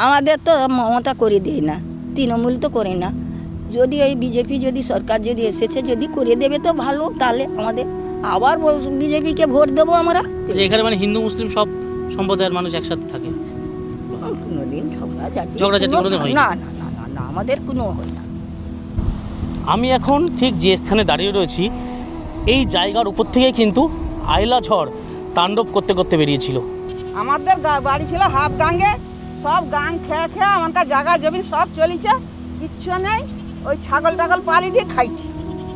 আমাদের তো মমতা করে দেয় না, তৃণমূল তো করে না। যদি এই বিজেপি যদি সরকার যদি এসেছে যদি করে দেবে তো ভালো, তাহলে আমাদের আবার বিজেপিকে ভোট দেবো আমরা। যে এখানে মানে হিন্দু মুসলিম সব সম্প্রদায়ের মানুষ একসাথে থাকে, কোনোদিন ঝগড়াঝাটি কোনোদিন হয় না না? না না না না, আমাদের কোনো হয় না। আমি এখন ঠিক যে স্থানে দাঁড়িয়ে রয়েছি এই জায়গার উপর থেকে কিন্তু আইলা ঝড় তাণ্ডব করতে করতে বেরিয়েছিল। আমাদের বাড়ি ছিল হাফ গাঙ্গে, সব গাং খেয়ে খেয়ে আমাদের জায়গা জমি সব চলেছে, কিচ্ছু নেই। ওই ছাগল টাগল পালিয়ে খাইছি।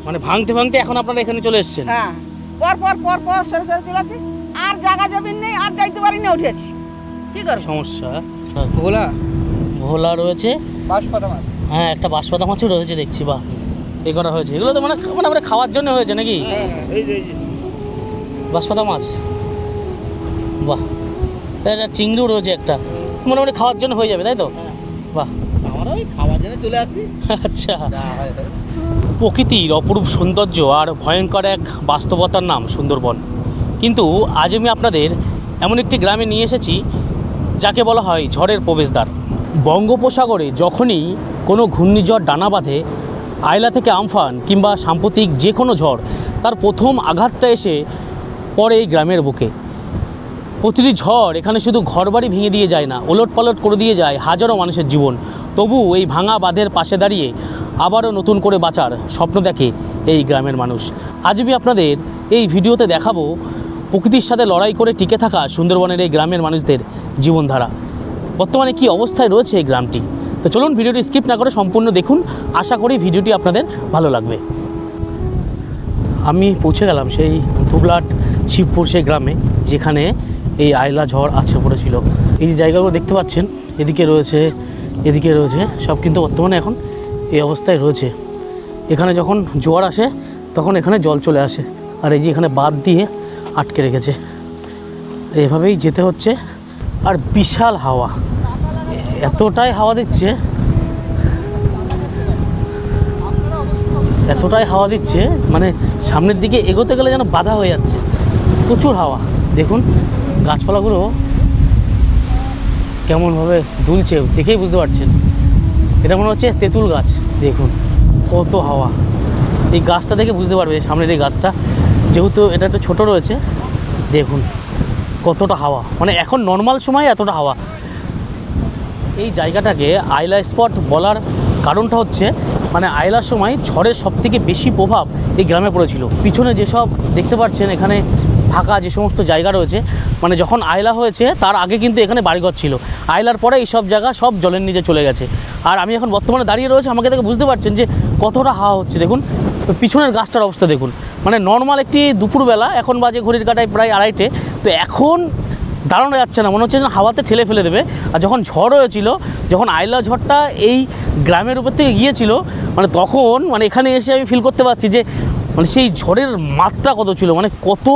মানে ভাঙতে ভাঙতে এখন আপনারা এখানে চলে এসেছেন? হ্যাঁ, পর পর সরে সরে চলেছি, আর জায়গা জমি নেই, আর যাইতে পারি না, উঠেছি। কি করব? সমস্যা। ভোলা ভোলা রয়েছে, বাঁশপাতা মাছ। হ্যাঁ একটা বাঁশপাতা মাছও রয়েছে দেখছি। বা এ করা হয়েছে, এগুলো তো মানে মানে আমরা খাওয়ার জন্য হয়েছে নাকি? এই যে বাঁশপাতা মাছ, বাহ। একটা চিংড়িও রয়েছে একটা, মোটামুটি খাওয়ার জন্য হয়ে যাবে তাই তো? বাহ, আমরা ওই খাওয়ার জন্য চলে আসছি। আচ্ছা। প্রকৃতির অপরূপ সৌন্দর্য আর ভয়ঙ্কর এক বাস্তবতার নাম সুন্দরবন। কিন্তু আজ আমি আপনাদের এমন একটি গ্রামে নিয়ে এসেছি যাকে বলা হয় ঝড়ের প্রবেশদ্বার। বঙ্গোপসাগরে যখনই কোনো ঘূর্ণিঝড় ডানা বাঁধে, আইলা থেকে আমফান কিংবা সাম্প্রতিক যে কোনো ঝড়, তার প্রথম আঘাতটা এসে পড়ে এই গ্রামের বুকে। প্রতিটি ঝড় এখানে শুধু ঘরবাড়ি ভেঙে দিয়ে যায় না, ওলটপালট করে দিয়ে যায় হাজারো মানুষের জীবন। তবু এই ভাঙা বাঁধের পাশে দাঁড়িয়ে আবারও নতুন করে বাঁচার স্বপ্ন দেখে এই গ্রামের মানুষ। আজ আমি আপনাদের এই ভিডিওতে দেখাবো প্রকৃতির সাথে লড়াই করে টিকে থাকা সুন্দরবনের এই গ্রামের মানুষদের জীবনধারা। বর্তমানে কী অবস্থায় রয়েছে এই গ্রামটি। তো চলুন ভিডিওটি স্কিপ না করে সম্পূর্ণ দেখুন, আশা করি ভিডিওটি আপনাদের ভালো লাগবে। আমি পৌঁছে গেলাম সেই ধুবলাট শিবপুর সেই গ্রামে, যেখানে এই আইলা ঝড় আছড়ে পড়েছিল। এই যে জায়গাগুলো দেখতে পাচ্ছেন, এদিকে রয়েছে সব কিন্তু বর্তমানে এখন এই অবস্থায় রয়েছে। এখানে যখন জোয়ার আসে তখন এখানে জল চলে আসে, আর এই যে এখানে বাঁধ দিয়ে আটকে রেখেছে। এভাবেই যেতে হচ্ছে। আর বিশাল হাওয়া, এতটাই হাওয়া দিচ্ছে মানে সামনের দিকে এগোতে গেলে যেন বাধা হয়ে যাচ্ছে, প্রচুর হাওয়া। দেখুন গাছপালাগুলো কেমনভাবে দুলছে, দেখেই বুঝতে পারছেন। এটা মনে হচ্ছে তেঁতুল গাছ। দেখুন কত হাওয়া, এই গাছটা দেখে বুঝতে পারবে, সামনের এই গাছটা যেহেতু এটা একটু ছোটো রয়েছে, দেখুন কতটা হাওয়া। মানে এখন নর্মাল সময় এতটা হাওয়া। এই জায়গাটাকে আইলা স্পট বলার কারণটা হচ্ছে মানে আইলার সময় ঝড়ের সবথেকে বেশি প্রভাব এই গ্রামে পড়েছিল। পিছনে যেসব দেখতে পাচ্ছেন এখানে ফাঁকা যে সমস্ত জায়গা রয়েছে, মানে যখন আইলা হয়েছে তার আগে কিন্তু এখানে বাড়িঘর ছিল। আইলার পরে এইসব জায়গা সব জলের নিচে চলে গেছে। আর আমি এখন বর্তমানে দাঁড়িয়ে রয়েছে, আমাকে দেখে বুঝতে পারছেন যে কতটা হাওয়া হচ্ছে। দেখুন পিছনের গাছটার অবস্থা দেখুন, মানে নর্মাল একটি দুপুরবেলা, এখন বাজে ঘড়ির কাঁটায় প্রায় 2:30, তো এখন দাঁড়ানো যাচ্ছে না, মনে হচ্ছে যেন হাওয়াতে ঠেলে ফেলে দেবে। আর যখন ঝড় হয়েছিল, যখন আইলা ঝড়টা এই গ্রামের উপর থেকে গিয়েছিল, মানে তখন মানে এখানে এসে আমি ফিল করতে পারছি যে মানে সেই ঝড়ের মাত্রা কত ছিল, মানে কত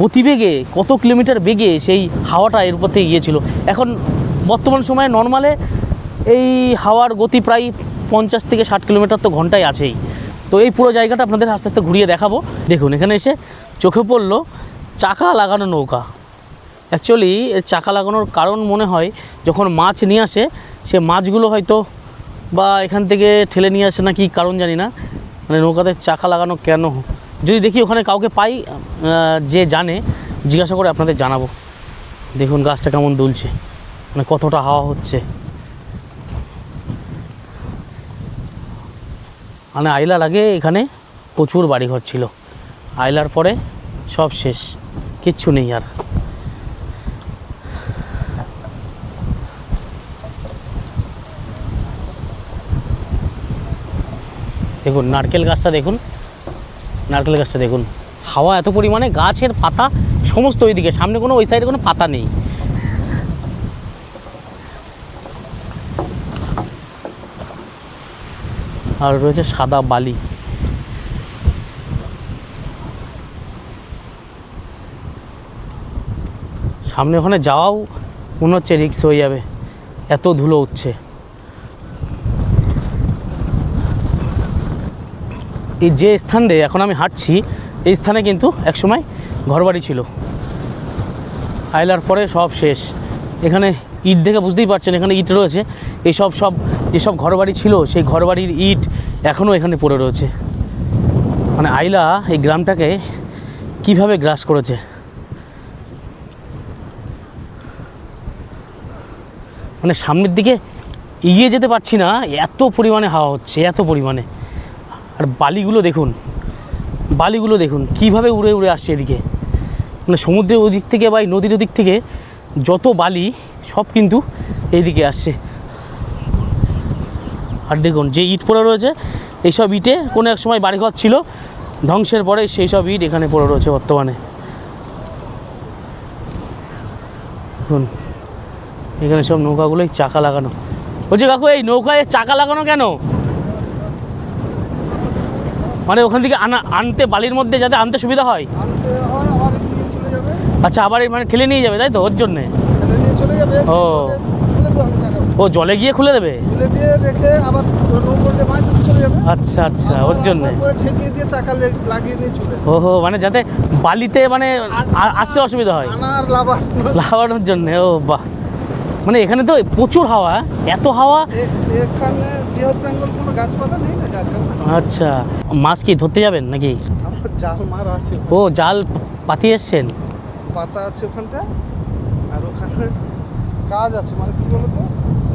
গতিবেগে, কত কিলোমিটার বেগে সেই হাওয়াটা এর উপর থেকে গিয়েছিল। এখন বর্তমান সময়ে নর্মালে এই হাওয়ার গতি প্রায় 50 থেকে 60 কিলোমিটার তো ঘন্টায় আছেই। তো এই পুরো জায়গাটা আপনাদের আস্তে আস্তে ঘুরিয়ে দেখাবো। দেখুন এখানে এসে চোখে পড়লো চাকা লাগানো নৌকা। অ্যাকচুয়ালি এর চাকা লাগানোর কারণ মনে হয় যখন মাছ নিয়ে আসে, সে মাছগুলো হয়তো বা এখান থেকে ঠেলে নিয়ে আসে, না কি কারণ জানি না, মানে নৌকাতে চাকা লাগানো কেন। যদি দেখি ওখানে কাউকে পাই যে জানে, জিজ্ঞাসা করে আপনাদের জানাবো। দেখুন গাছটা কেমন দুলছে, মানে কতটা হাওয়া হচ্ছে। মানে আইলার আগে এখানে প্রচুর বাড়িঘর ছিল, আইলার পরে সব শেষ, কিচ্ছু নেই আর। দেখুন নারকেল গাছটা দেখুন, হাওয়া এত পরিমাণে, গাছের পাতা সমস্ত ওইদিকে, সামনে কোনো ওই সাইডে কোনো পাতা নেই। আর রয়েছে সাদা বালি। সামনে ওখানে যাওয়াও মনে হচ্ছে রিস্ক হয়ে যাবে, এত ধুলো উঠছে। এই যে স্থান দিয়ে এখন আমি হাঁটছি, এই স্থানে কিন্তু একসময় ঘরবাড়ি ছিল, আইলার পরে সব শেষ। এখানে ইট দেখে বুঝতেই পারছেন এখানে ইট রয়েছে। এইসব যেসব ঘরবাড়ি ছিল সেই ঘরবাড়ির ইট এখনও এখানে পড়ে রয়েছে। মানে আইলা এই গ্রামটাকে কিভাবে গ্রাস করেছে। মানে সামনের দিকে এগিয়ে যেতে পারছি না, এত পরিমাণে হাওয়া হচ্ছে, এত পরিমাণে। আর বালিগুলো দেখুন কীভাবে উড়ে উড়ে আসছে এদিকে। মানে সমুদ্রের ওদিক থেকে বা এই নদীর ওদিক থেকে যত বালি সব কিন্তু এইদিকে আসছে। আর দেখুন যে ইট পড়ে রয়েছে, এইসব ইটে কোনো এক সময় বাড়িঘর ছিল, ধ্বংসের পরে সেই সব ইট এখানে পড়ে রয়েছে বর্তমানে। দেখুন এখানে সব নৌকাগুলোই চাকা লাগানো। বলছি কাকু, এই নৌকায় চাকা লাগানো কেন? মানে ওখান থেকে আনতে বালির মধ্যে যাতে আনতে সুবিধা হয়। আচ্ছা, আবার মানে ঠেলে নিয়ে যাবে, তাই তো? ওর জন্যে ও ও জলে গিয়ে খুলে দেবে। আচ্ছা আচ্ছা, ওর জন্য। ওহো, মানে যাতে বালিতে মানে আসতে অসুবিধা হয়, লাগানোর জন্য। ও বাহ, মানে এখানে তো প্রচুর হাওয়া, এত হাওয়া। আচ্ছা, মাছ কি ধরতে যাবেন নাকি? ও, জাল পাতিয়ে এসছেন? পাতা আছে ওখানটা, আর ওখানে কাজ আছে। মানে কি বলতো,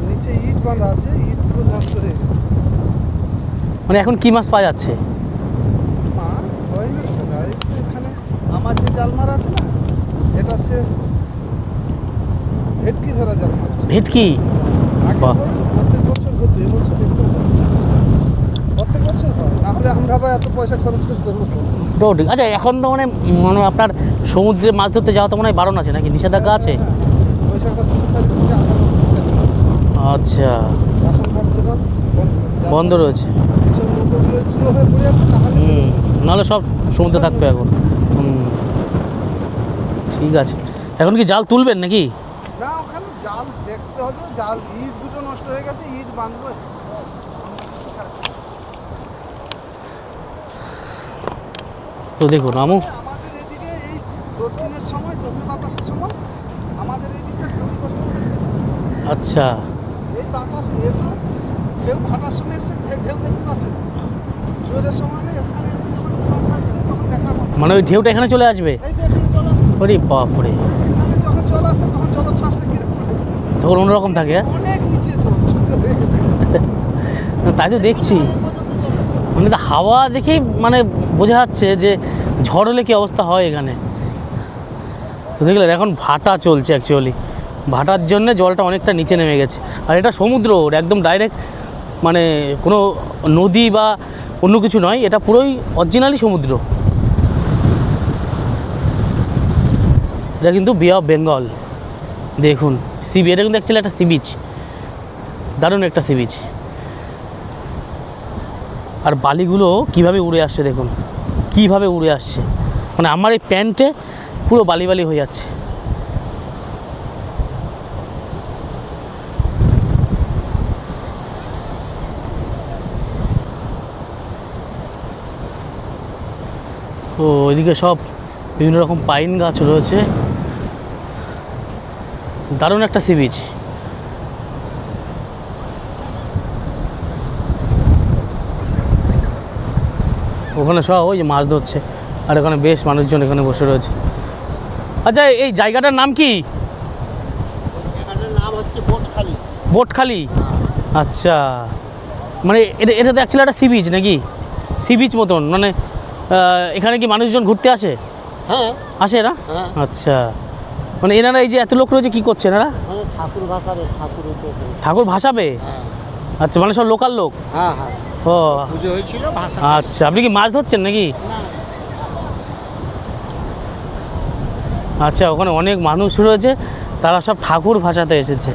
নিচে ইট বাঁধা আছে, ইটগুলো নষ্ট হয়ে গেছে। মানে এখন কি মাছ পাওয়া যাচ্ছে? মাছ হয় না এখানে। আমার যে জাল মারা আছে না, এটা সে ভেটকি ধরা জাল মাছ। ভেটকি? আগে বাহ। হতো, প্রত্যেক বছর হতো, এবছর একটু হচ্ছে। প্রত্যেক বছর হয়, নাহলে আমরা আবার এত পয়সা খরচ করে করবো তো। ওটাও ঠিক। আচ্ছা, এখন তো মানে আপনার সমুদ্রে মাছ ধরতে যাওয়া তো মনে হয় বারণ আছে নাকি, নিষেধাজ্ঞা আছে? পয়সাটা 7 তারিখ থেকে 18 তারিখ। আচ্ছা, এখন বর্তমান বন্ধ রয়েছে। সব নৌকাগুলো চুলো হয়ে পড়ে আছে, তাহলে নাহলে সব সমুদ্রে থাকবে এখন। ঠিক আছে, এখন কি জাল তুলবেন নাকি? না, ওখানে জাল দেখতে হবে। জাল ইট দুটো নষ্ট হয়ে গেছে, ইট বাঁধবো। তো দেখুন আমাদের এদিকে এই দক্ষিণের সময়, দক্ষিণ বাতাসের সময় আমাদের এই দিকটা খুবই কষ্ট হচ্ছে। আচ্ছা, এই বাতাসে এ তো ঢেউ ফাটার সময় এসে ঢেউ দেখতে পাচ্ছেন, জোরের সময় নেই। এখানে এসে যখন জল ছাড় দেবে তখন দেখার মতো। মানে ওই ঢেউটা এখানে চলে আসবে? এই যে এখানে জল আসে, ওরে বাপরে, এখানে যখন জল আসে তখন জলের ছাঁচটা কিরকম হয়? তখন অন্যরকম থাকে। অনেক নিচে জল শুকনো হয়ে গেছে। তাই তো দেখছি, মানে তো হাওয়া দেখেই মানে বোঝা যাচ্ছে যে ঝড় হলে কী অবস্থা হয় এখানে। তো দেখলেন এখন ভাটা চলছে, অ্যাকচুয়ালি ভাটার জন্য জলটা অনেকটা নিচে নেমে গেছে। আর এটা সমুদ্র, একদম ডাইরেক্ট, মানে কোনো নদী বা অন্য কিছু নয়, এটা পুরোই অরিজিনালি সমুদ্র। এটা কিন্তু বে অফ বেঙ্গল। দেখুন এটা কিন্তু অ্যাকচুয়ালি একটা সি বিচ, দারুণ একটা সি বিচ। আর বালিগুলো কিভাবে উড়ে আসছে দেখুন, কিভাবে উড়ে আসছে। মানে আমার এই প্যান্টে পুরো বালি বালি হয়ে যাচ্ছে। ও, ওইদিকে সব বিভিন্ন রকম পাইন গাছ রয়েছে, দারুণ একটা সি বিচ। ওখানে সব ওই যে মাছ ধরছে, আর এখানে বেশ মানুষজন এখানে বসে রয়েছে। আচ্ছা, এই জায়গাটার নাম কি? জায়গাটার নাম হচ্ছে বোটখালি। বোটখালি? আচ্ছা, মানে এটা তো অ্যাকচুয়ালি একটা সি বিচ নাকি? সি বিচ মতন, মানে এখানে কি মানুষজন ঘুরতে আসে? হ্যাঁ, আসে না? হ্যাঁ। আচ্ছা, মানে এনারা এই যে এত লোক রয়েছে কী করছে এনারা? ঠাকুর ভাষাবে, ঠাকুর ভাসাবে? হ্যাঁ আচ্ছা, মানে সব লোকাল লোক? হ্যাঁ হ্যাঁ, ও পুজো হয়েছিল ভাষা। আচ্ছা, আপনি কি মাছ ধরছেন নাকি? আচ্ছা, ওখানে অনেক মানুষ রয়েছে, তারা সব ঠাকুর ভাসাতে এসেছে।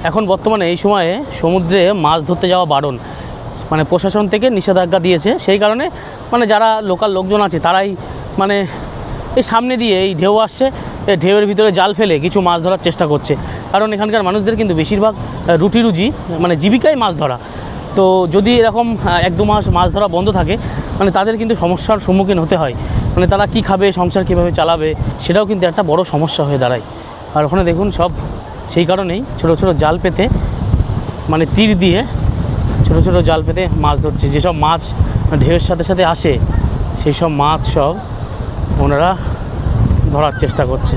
এখন বর্তমানে এই সময়ে সমুদ্রে মাছ ধরতে যাওয়া বারণ, মানে প্রশাসন থেকে নিষেধাজ্ঞা দিয়েছে। সেই কারণে মানে যারা লোকাল লোকজন আছে তারাই মানে এই সামনে দিয়ে এই ঢেউ আসছে, এই ঢেউয়ের ভিতরে জাল ফেলে কিছু মাছ ধরার চেষ্টা করছে। কারণ এখানকার মানুষদের কিন্তু বেশিরভাগ রুজি মানে জীবিকাই মাছ ধরা। তো যদি এরকম 1-2 মাস মাছ ধরা বন্ধ থাকে, মানে তাদের কিন্তু সমস্যার সম্মুখীন হতে হয়। মানে তারা কি খাবে, সংসার কীভাবে চালাবে, সেটাও কিন্তু একটা বড় সমস্যা হয়ে দাঁড়ায়। আর ওখানে দেখুন সব সেই কারণেই ছোট ছোট জাল পেতে, মানে তীর দিয়ে ছোট ছোট জাল পেতে মাছ ধরছে। যেসব মাছ ঢেউয়ের সাথে সাথে আসে সেই সব মাছ সব ওনারা ধরার চেষ্টা করছে।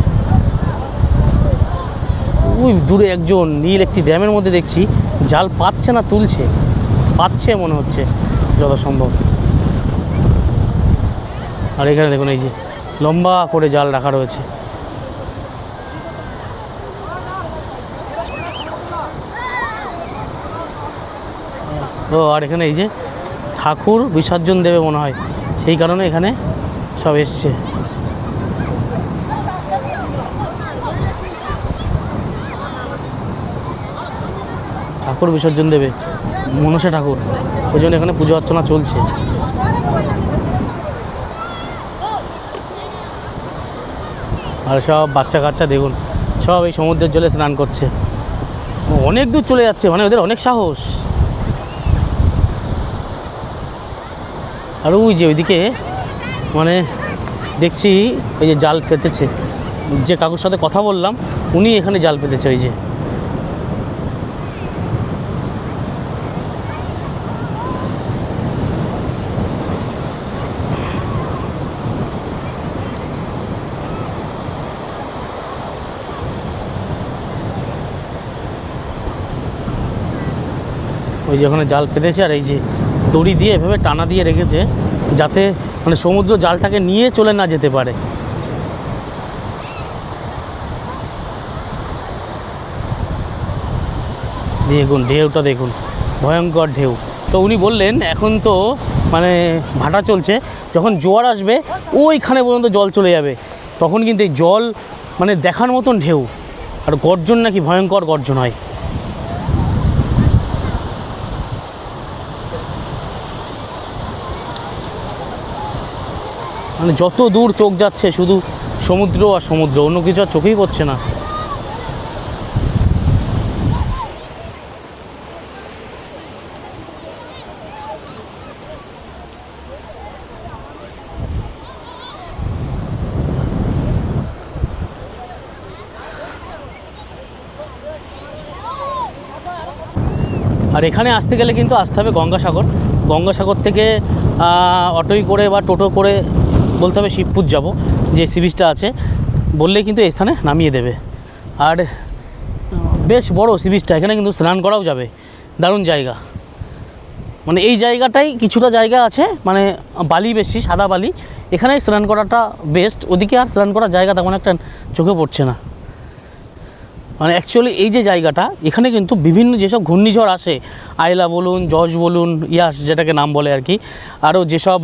ওই দূরে একজন নীল একটি ড্যামের মধ্যে দেখছি জাল পাচ্ছে না, তুলছে, পাচ্ছে মনে হচ্ছে যত সম্ভব। আর এখানে দেখুন এই যে লম্বা করে জাল রাখা রয়েছে। ও আর এখানে এই যে ঠাকুর বিসর্জন দেবে মনে হয়, সেই কারণে এখানে সব এসছে। ঠাকুর বিসর্জন দেবে, মনসা ঠাকুর, ওই জন্য এখানে পুজো অর্চনা চলছে। আর সব বাচ্চা কাচ্চা দেখুন সব এই সমুদ্রের জলে স্নান করছে, অনেক দূর চলে যাচ্ছে, মানে ওদের অনেক সাহস। আর ওই যে ওইদিকে মানে দেখছি এই যে জাল পেতেছে, যে কাকুর সাথে কথা বললাম উনি এখানে জাল পেতেছে। ওই যে ওখানে জাল পেতেছে, আর এই যে দড়ি দিয়ে এভাবে টানা দিয়ে রেখেছে যাতে মানে সমুদ্র জালটাকে নিয়ে চলে না যেতে পারে। দেখুন ঢেউটা দেখুন, ভয়ঙ্কর ঢেউ। তো উনি বললেন এখন তো মানে ভাটা চলছে, যখন জোয়ার আসবে ওইখানে পর্যন্ত জল চলে যাবে, তখন কিন্তু এই জল মানে দেখার মতন ঢেউ, আর গর্জন নাকি ভয়ঙ্কর গর্জন হয়। মানে যত দূর চোখ যাচ্ছে শুধু সমুদ্র আর সমুদ্র, অন্য কিছু আর চোখেই পড়ছে না। আর এখানে আসতে গেলে কিন্তু আসতে হবে গঙ্গাসাগর। গঙ্গাসাগর থেকে অটোই করে বা টোটো করে বলতে হবে শিবপুর যাব, যে সি বিচটা আছে, বললেই কিন্তু এই স্থানে নামিয়ে দেবে। আর বেশ বড় সি বিচটা, এখানে কিন্তু স্নান করাও যাবে, দারুণ জায়গা। মানে এই জায়গাটাই কিছুটা জায়গা আছে মানে বালি বেশি, সাদা বালি, এখানে স্নান করাটা বেস্ট, ওদিকে আর স্নান করার জায়গা তেমন একটা চোখে পড়ছে না। মানে অ্যাকচুয়ালি এই যে জায়গাটা, এখানে কিন্তু বিভিন্ন যেসব ঘূর্ণিঝড় আসে, আইলা বলুন, জজ বলুন, ইয়াস যেটাকে নাম বলে আর কি, আরও যেসব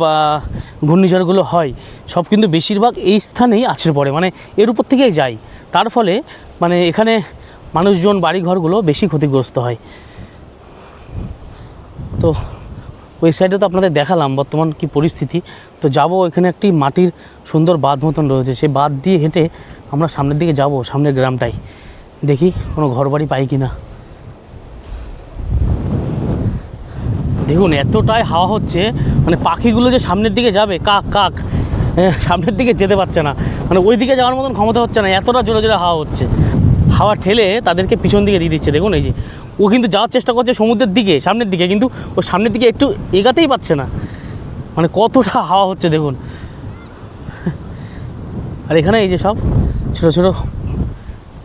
ঘূর্ণিঝড়গুলো হয় সব কিন্তু বেশিরভাগ এই স্থানেই আছড়ে পড়ে, মানে এর উপর থেকেই যায়। তার ফলে মানে এখানে মানুষজন, বাড়িঘরগুলো বেশি ক্ষতিগ্রস্ত হয়। তো ওই সাইডে তো আপনাদের দেখালাম বর্তমান কি পরিস্থিতি। তো যাব, এখানে একটি মাটির সুন্দর বাঁধ মতন রয়েছে, সেই বাঁধ দিয়ে হেঁটে আমরা সামনের দিকে যাব, সামনের গ্রামটাই দেখি কোনো ঘরবাড়ি পাই কি না। দেখুন এতটাই হাওয়া হচ্ছে, মানে পাখিগুলো যে সামনের দিকে যাবে, কাক কাক সামনের দিকে যেতে পারছে না, মানে ওই দিকে যাওয়ার মতন ক্ষমতা হচ্ছে না, এতটা জোরে জোরে হাওয়া হচ্ছে। হাওয়া ঠেলে তাদেরকে পিছন দিকে দিয়ে দিচ্ছে। দেখুন এই যে ও কিন্তু যাওয়ার চেষ্টা করছে সমুদ্রের দিকে, সামনের দিকে, কিন্তু ও সামনের দিকে একটু এগাতেই পারছে না, মানে কতটা হাওয়া হচ্ছে দেখুন। আর এখানে এই যে সব ছোটো ছোটো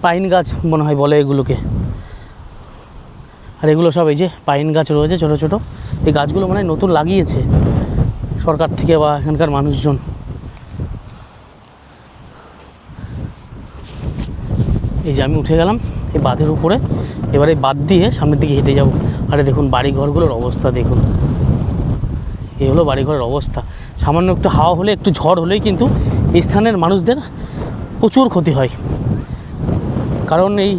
পাইন গাছ মনে হয় বলে এগুলোকে, আর এগুলো সব এই যে পাইন গাছ রয়েছে ছোটো ছোটো, এই গাছগুলো মানে নতুন লাগিয়েছে সরকার থেকে বা এখানকার মানুষজন। এই যে আমি উঠে গেলাম এই বাঁধের উপরে, এবারে বাঁধ দিয়ে সামনের দিকে হেঁটে যাব। আরে দেখুন বাড়িঘরগুলোর অবস্থা দেখুন, এই হলো বাড়িঘরের অবস্থা। সামান্য একটু হাওয়া হলে, একটু ঝড় হলেই কিন্তু এই স্থানের মানুষদের প্রচুর ক্ষতি হয়, কারণ এই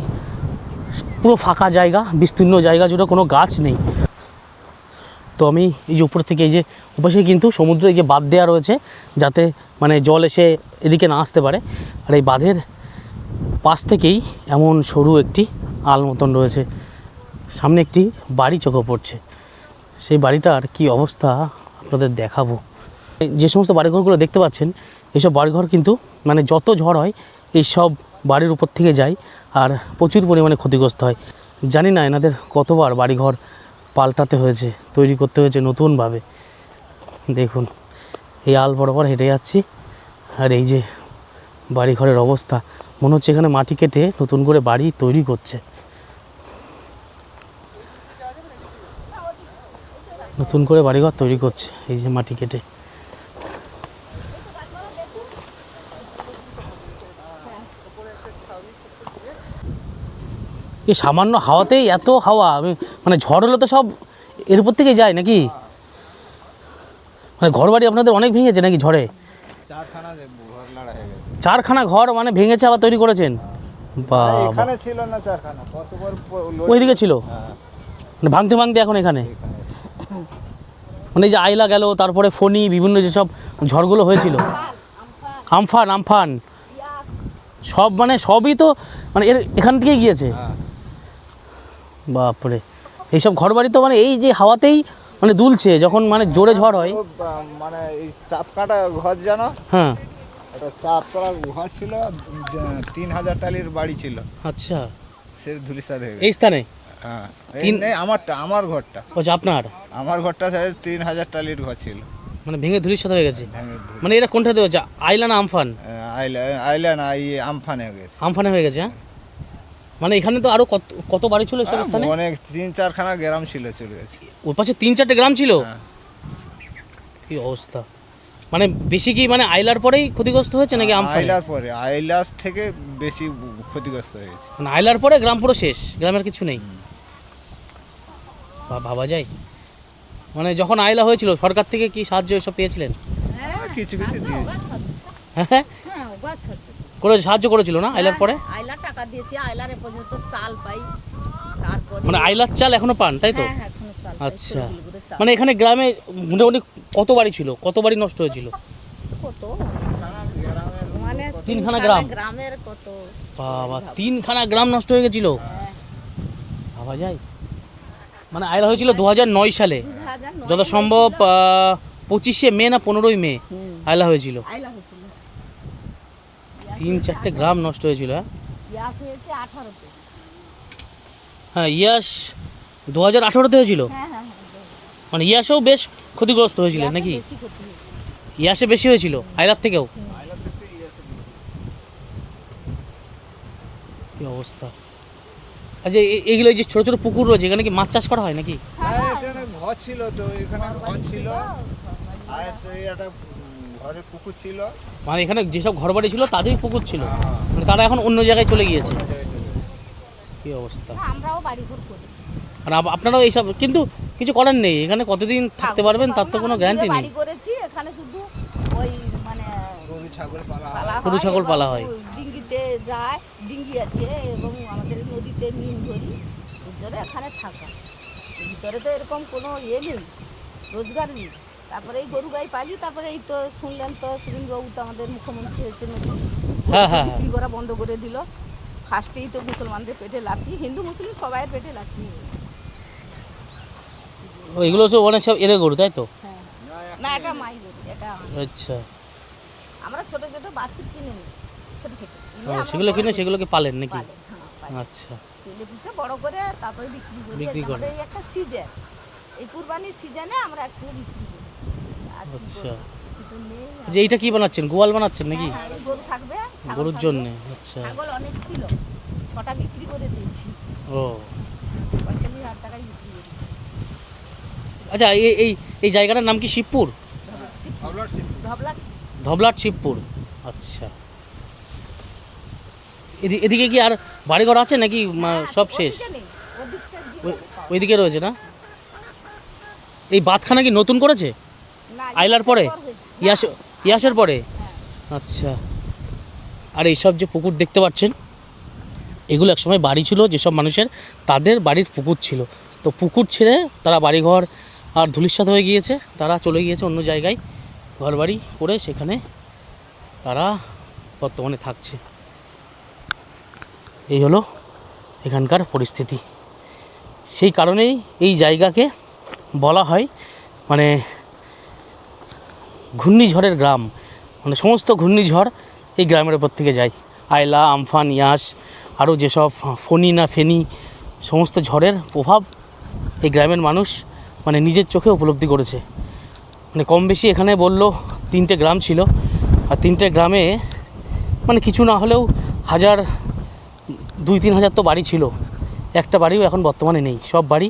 পুরো ফাঁকা জায়গা, বিস্তীর্ণ জায়গা জুড়ে কোনো গাছ নেই। তো আমি এই যে উপর থেকে এই যে উপাশে কিন্তু সমুদ্র, এই যে বাঁধ দেওয়া রয়েছে যাতে মানে জল এসে এদিকে না আসতে পারে। আর এই বাঁধের পাশ থেকেই এমন সরু একটি আল মতন রয়েছে, সামনে একটি বাড়ি চোখে পড়ছে। সেই বাড়িটার কি অবস্থা আপনাদের দেখাবো। যে সমস্ত বাড়িঘরগুলো দেখতে পাচ্ছেন এইসব বাড়িঘর কিন্তু মানে যত ঝড় হয় এই সব বাড়ির উপর থেকে যায় আর প্রচুর পরিমাণে ক্ষতিগ্রস্ত হয়। জানি না এনাদের কতবার বাড়িঘর পাল্টাতে হয়েছে, তৈরি করতে হয়েছে নতুনভাবে। দেখুন এই আল বরাবর হেঁটে যাচ্ছি আর এই যে বাড়িঘরের অবস্থা, মনে হচ্ছে এখানে মাটি কেটে নতুন করে বাড়ি তৈরি করছে। নতুন করে বাড়িঘর তৈরি করছে এই যে মাটি কেটে। এই সামান্য হাওয়াতেই এত হাওয়া, আমি মানে ঝড় হলে তো সব এর উপর থেকে যায় নাকি? মানে ঘর বাড়ি আপনাদের অনেক ভেঙেছে নাকি ঝড়ে? 4খানা ঘর মানে ভেঙেছে আবার তৈরি করেছেন? বাবা, এখানে ছিল না 4খানা, কতবার ওইদিকে ছিল মানে ভাঙতে ভাঙতে এখন এখানে। মানে এই যে আইলা গেল, তারপরে ফণি, বিভিন্ন যেসব ঝড়গুলো হয়েছিল, আমফান সব মানে সবই তো মানে এখান থেকেই গিয়েছে। বাপরে, এইসব ঘর বাড়ি তো মানে এই যে হাওয়াতেই মানে দুলছে যখন মানে জোরে ঝড় হয়। মানে এই চাপ কাটা ঘর জানো? হ্যাঁ, এটা চাপ করা ঘর ছিল, 3000 টালির বাড়ি ছিল। আচ্ছা, সে ধুলিসাদ হয়ে গেছে। এই স্থানে? হ্যাঁ, তিন- আমার ঘরটা, আচ্ছা, আপনার আমার ঘরটা 3000 টালির ঘর ছিল, মানে ভেঙে ধূলিসাৎ হয়ে গেছে। ভেঙে মানে এটা কোনটাতে হয়েছে, আইলা না আমফান? আইলা না, আমফানে হয়ে গেছে। আমফানে হয়ে গেছে। হ্যাঁ, মানে এখানে তো আরো কত কত বাড়ি ছিল এসব স্থানে? অনেক 3-4খানা গ্রাম ছিল, চলে গেছে। ওর পাশে 3-4টে গ্রাম ছিল। হ্যাঁ। কি অবস্থা, মানে বেশি কি মানে আইলার পরেই ক্ষতিগ্রস্ত হয়েছে নাকি আমফানে? আইলার পরে, আইলার থেকে বেশি ক্ষতিগ্রস্ত হয়েছে। মানে আইলার পরে গ্রাম পুরো শেষ, গ্রামের কিছু নেই। ভাবা যায়। মানে যখন আইলা হয়েছিল সরকার থেকে কি সাহায্য এসব পেয়েছিলেন? কিছু কিছু দিয়েছে। হ্যাঁ হ্যাঁ, হ্যাঁ, বাস হচ্ছে। করে সাহায্য করেছিল না আইলার পরে? আইলার টাকা দিয়েছি, আইলার এ পর্যন্ত চাল পাই। তারপরে মানে আইলার চাল এখনো পান, তাই তো? হ্যাঁ, হ্যাঁ, এখনো চাল পাই, আচ্ছা, ছোটগুলো চাল। মানে এখানে গ্রামে মোটামুটি কত বাড়ি ছিল, কত বাড়ি নষ্ট হয়েছিল? কত মানে 3খানা গ্রাম? গ্রামের কত। বাবা, 3খানা গ্রাম নষ্ট হয়ে গেছিল। ভাবা যায়। মানে আইলা হয়েছিল 2009 সালে, 2009 যত সম্ভব 25শে মে না 15ই মে আইলা হয়েছিল। আইলা হয়েছিল। 3-4টে গ্রাম নষ্ট হয়েছিল। হ্যাঁ ইয়াস হয়েছে 18-তে। হ্যাঁ, ইয়াস 2018-তে হয়েছিল। হ্যাঁ, হ্যাঁ, মানে ইয়াসেও বেশ ক্ষতিগ্রস্ত হয়েছিলেন নাকি? বেশি ক্ষতি হয়েছে। ইয়াসে বেশি হয়েছিল আইলার থেকেও? কি অবস্থা। আচ্ছা, এগুলো এই যে ছোটো ছোটো পুকুর রয়েছে, এখানে কি মাছ চাষ করা হয় নাকি? হ্যাঁ, এখানে ঘর ছিল তো, এখানে ঘর ছিল, আর একটা ঘরে পুকুর ছিল। মানে এখানে যেসব ঘর বাড়ি ছিল তাদেরই পুকুর ছিল, মানে তারা এখন অন্য জায়গায় চলে গিয়েছে। কি অবস্থা। আমরাও বাড়ি ঘর করেছি। আর আপনারাও এইসব কিন্তু কিছু করার নেই, এখানে কতদিন থাকতে পারবেন তার তো কোনো গ্যারান্টি নেই। বাড়ি করেছি, এখানে শুধু ওই মানে গরু ছাগল পালা হয়। পালা গরু ছাগল এবং পালা হয়। ডিঙ্গিতে যায়, ডিঙ্গি আছে এবং আমাদের নদীতে মিন ধরি, ওর জন্য এখানে থাকা। ভিতরে তো এরকম কোনো ইয়ে নেই, রোজগার নেই। তারপরে এই গরু গাই পালি, তারপরে এই তো শুনলেন তো সুরেন্দ্রবাবু তো আমাদের মুখ্যমন্ত্রী হয়েছে নতুন, হ্যাঁ, হ্যাঁ, বিক্রি করা বন্ধ করে দিল। ফার্স্টেই তো মুসলমানদের পেটে লাথি, হিন্দু মুসলিম সবাই পেটে লাথি। এগুলো সব অনেক সব এরে গরু, তাই তো? হ্যাঁ, না এটা মাই গরু, এটা আচ্ছা, আমরা ছোট ছোট বাছুর কিনে নিই, ছোট ছোট সেগুলো কিনে সেগুলোকে পালেন নাকি? আচ্ছা, তেলে পিসে বড় করে তারপরে বিক্রি করি। বিক্রি করেন। আমাদের এই একটা সিজন, এই কুরবানির সিজনে আমরা একটু বিক্রি করি। আর কি আচ্ছা। করব, কিছু তো নেই। আচ্ছা, এইটা কি বানাচ্ছেন, গোয়াল বানাচ্ছেন নাকি? হ্যাঁ, এই গরু থাকবে, ছাগল গরুর থাকবে। জন্য? আচ্ছা, ছাগল অনেক ছিল, 6টা বিক্রি করে দিয়েছি, ও 45,000 টাকায় বিক্রি করেছি। আচ্ছা, এই এই জায়গাটার নাম কি শিবপুর? ধবলা ধবলাট শিবপুর। আচ্ছা, এদিকে কি আর বাড়িঘর আছে নাকি সব শেষ? নেই, ওদিকটা ওইদিকে রয়েছে না? এই বাঁধখানা কি নতুন করেছে না, আইলার পরে? হয়েছে। ইয়াসের পরে? আচ্ছা। আর এইসব যে পুকুর দেখতে পাচ্ছেন, এগুলো একসময় বাড়ি ছিল যেসব মানুষের, তাদের বাড়ির পুকুর ছিল। তো পুকুর ছেড়ে তারা বাড়িঘর আর ধূলিসাৎ হয়ে গিয়েছে, তারা চলে গিয়েছে অন্য জায়গায় ঘর বাড়ি করে, সেখানে তারা বর্তমানে থাকছে। এই হলো এখানকার পরিস্থিতি। সেই কারণেই এই জায়গাকে বলা হয় মানে ঘূর্ণিঝড়ের গ্রাম। মানে সমস্ত ঘূর্ণিঝড় এই গ্রামের ওপর থেকে যায়। আয়লা, আমফান, ইয়াস, আরও যেসব ফণি না ফেনি, সমস্ত ঝড়ের প্রভাব এই গ্রামের মানুষ মানে নিজের চোখে উপলব্ধি করেছে। মানে কম বেশি এখানে বললো 3টে গ্রাম ছিল, আর 3টে গ্রামে মানে কিছু না হলেও 2-3 হাজার তো বাড়ি ছিল। একটা বাড়িও এখন বর্তমানে নেই, সব বাড়ি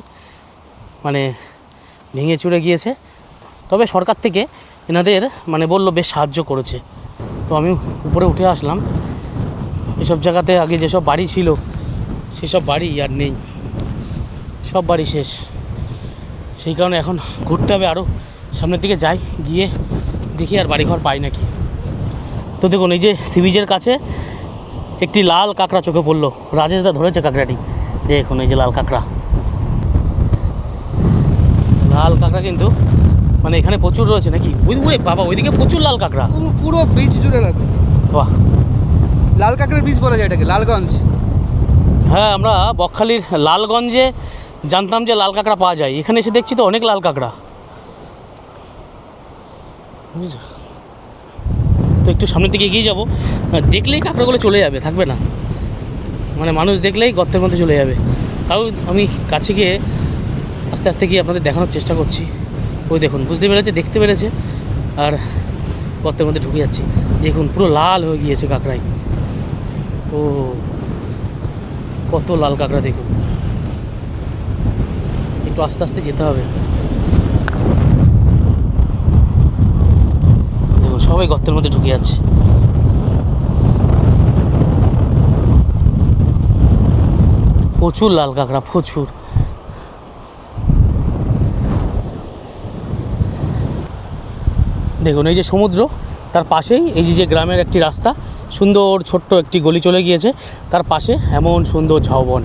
মানে ভেঙে চুরে গিয়েছে। তবে সরকার থেকে এনাদের মানে বললো বেশ সাহায্য করেছে। তো আমি উপরে উঠে আসলাম। এসব জায়গাতে আগে যেসব বাড়ি ছিল সেসব বাড়ি আর নেই, সব বাড়ি শেষ। সেই কারণে এখন ঘুরতে হবে, আরও সামনের দিকে যাই, গিয়ে দেখি আর বাড়িঘর পাই নাকি। তো দেখুন এই যে সি বিচের কাছে একটি লাল কাঁকড়া চোখে পড়লো। রাজেশদা ধরেছে কাঁকড়াটি, দেখুন এই যে লাল কাঁকড়া। লাল কাঁকড়া কিন্তু মানে এখানে প্রচুর রয়েছে নাকি? ওই বাবা, ওইদিকে প্রচুর লাল কাঁকড়া। পুরো বীজ জুড়ে লাগে। বাহ, লাল কাঁকড়ার বীজ বলা যায় এটাকে, লালগঞ্জ। হ্যাঁ, আমরা বকখালির লালগঞ্জে জানতাম যে লাল কাঁকড়া পাওয়া যায়, এখানে এসে দেখছি তো অনেক লাল কাঁকড়া। বুঝছো? তো একটু সামনের দিকে এগিয়ে যাবো, দেখলেই কাঁকড়াগুলো চলে যাবে, থাকবে না। মানে মানুষ দেখলেই গর্তের মধ্যে চলে যাবে। তাও আমি কাছে গিয়ে আস্তে আস্তে গিয়ে আপনাদের দেখানোর চেষ্টা করছি। ওই দেখুন, বুঝতে পেরেছে, দেখতে পেরেছে, আর গর্তের মধ্যে ঢুকে যাচ্ছে। দেখুন পুরো লাল হয়ে গিয়েছে কাঁকড়ায়। ও কত লাল কাঁকড়া দেখুন। একটু আস্তে আস্তে যেতে হবে। দেখুন সবাই গর্তের মধ্যে ঢুকে যাচ্ছে। প্রচুর লাল কাঁকড়া, প্রচুর। দেখুন এই যে সমুদ্র, তার পাশেই এই যে গ্রামের একটি রাস্তা, সুন্দর ছোট্ট একটি গলি চলে গিয়েছে, তার পাশে এমন সুন্দর ঝাউবন।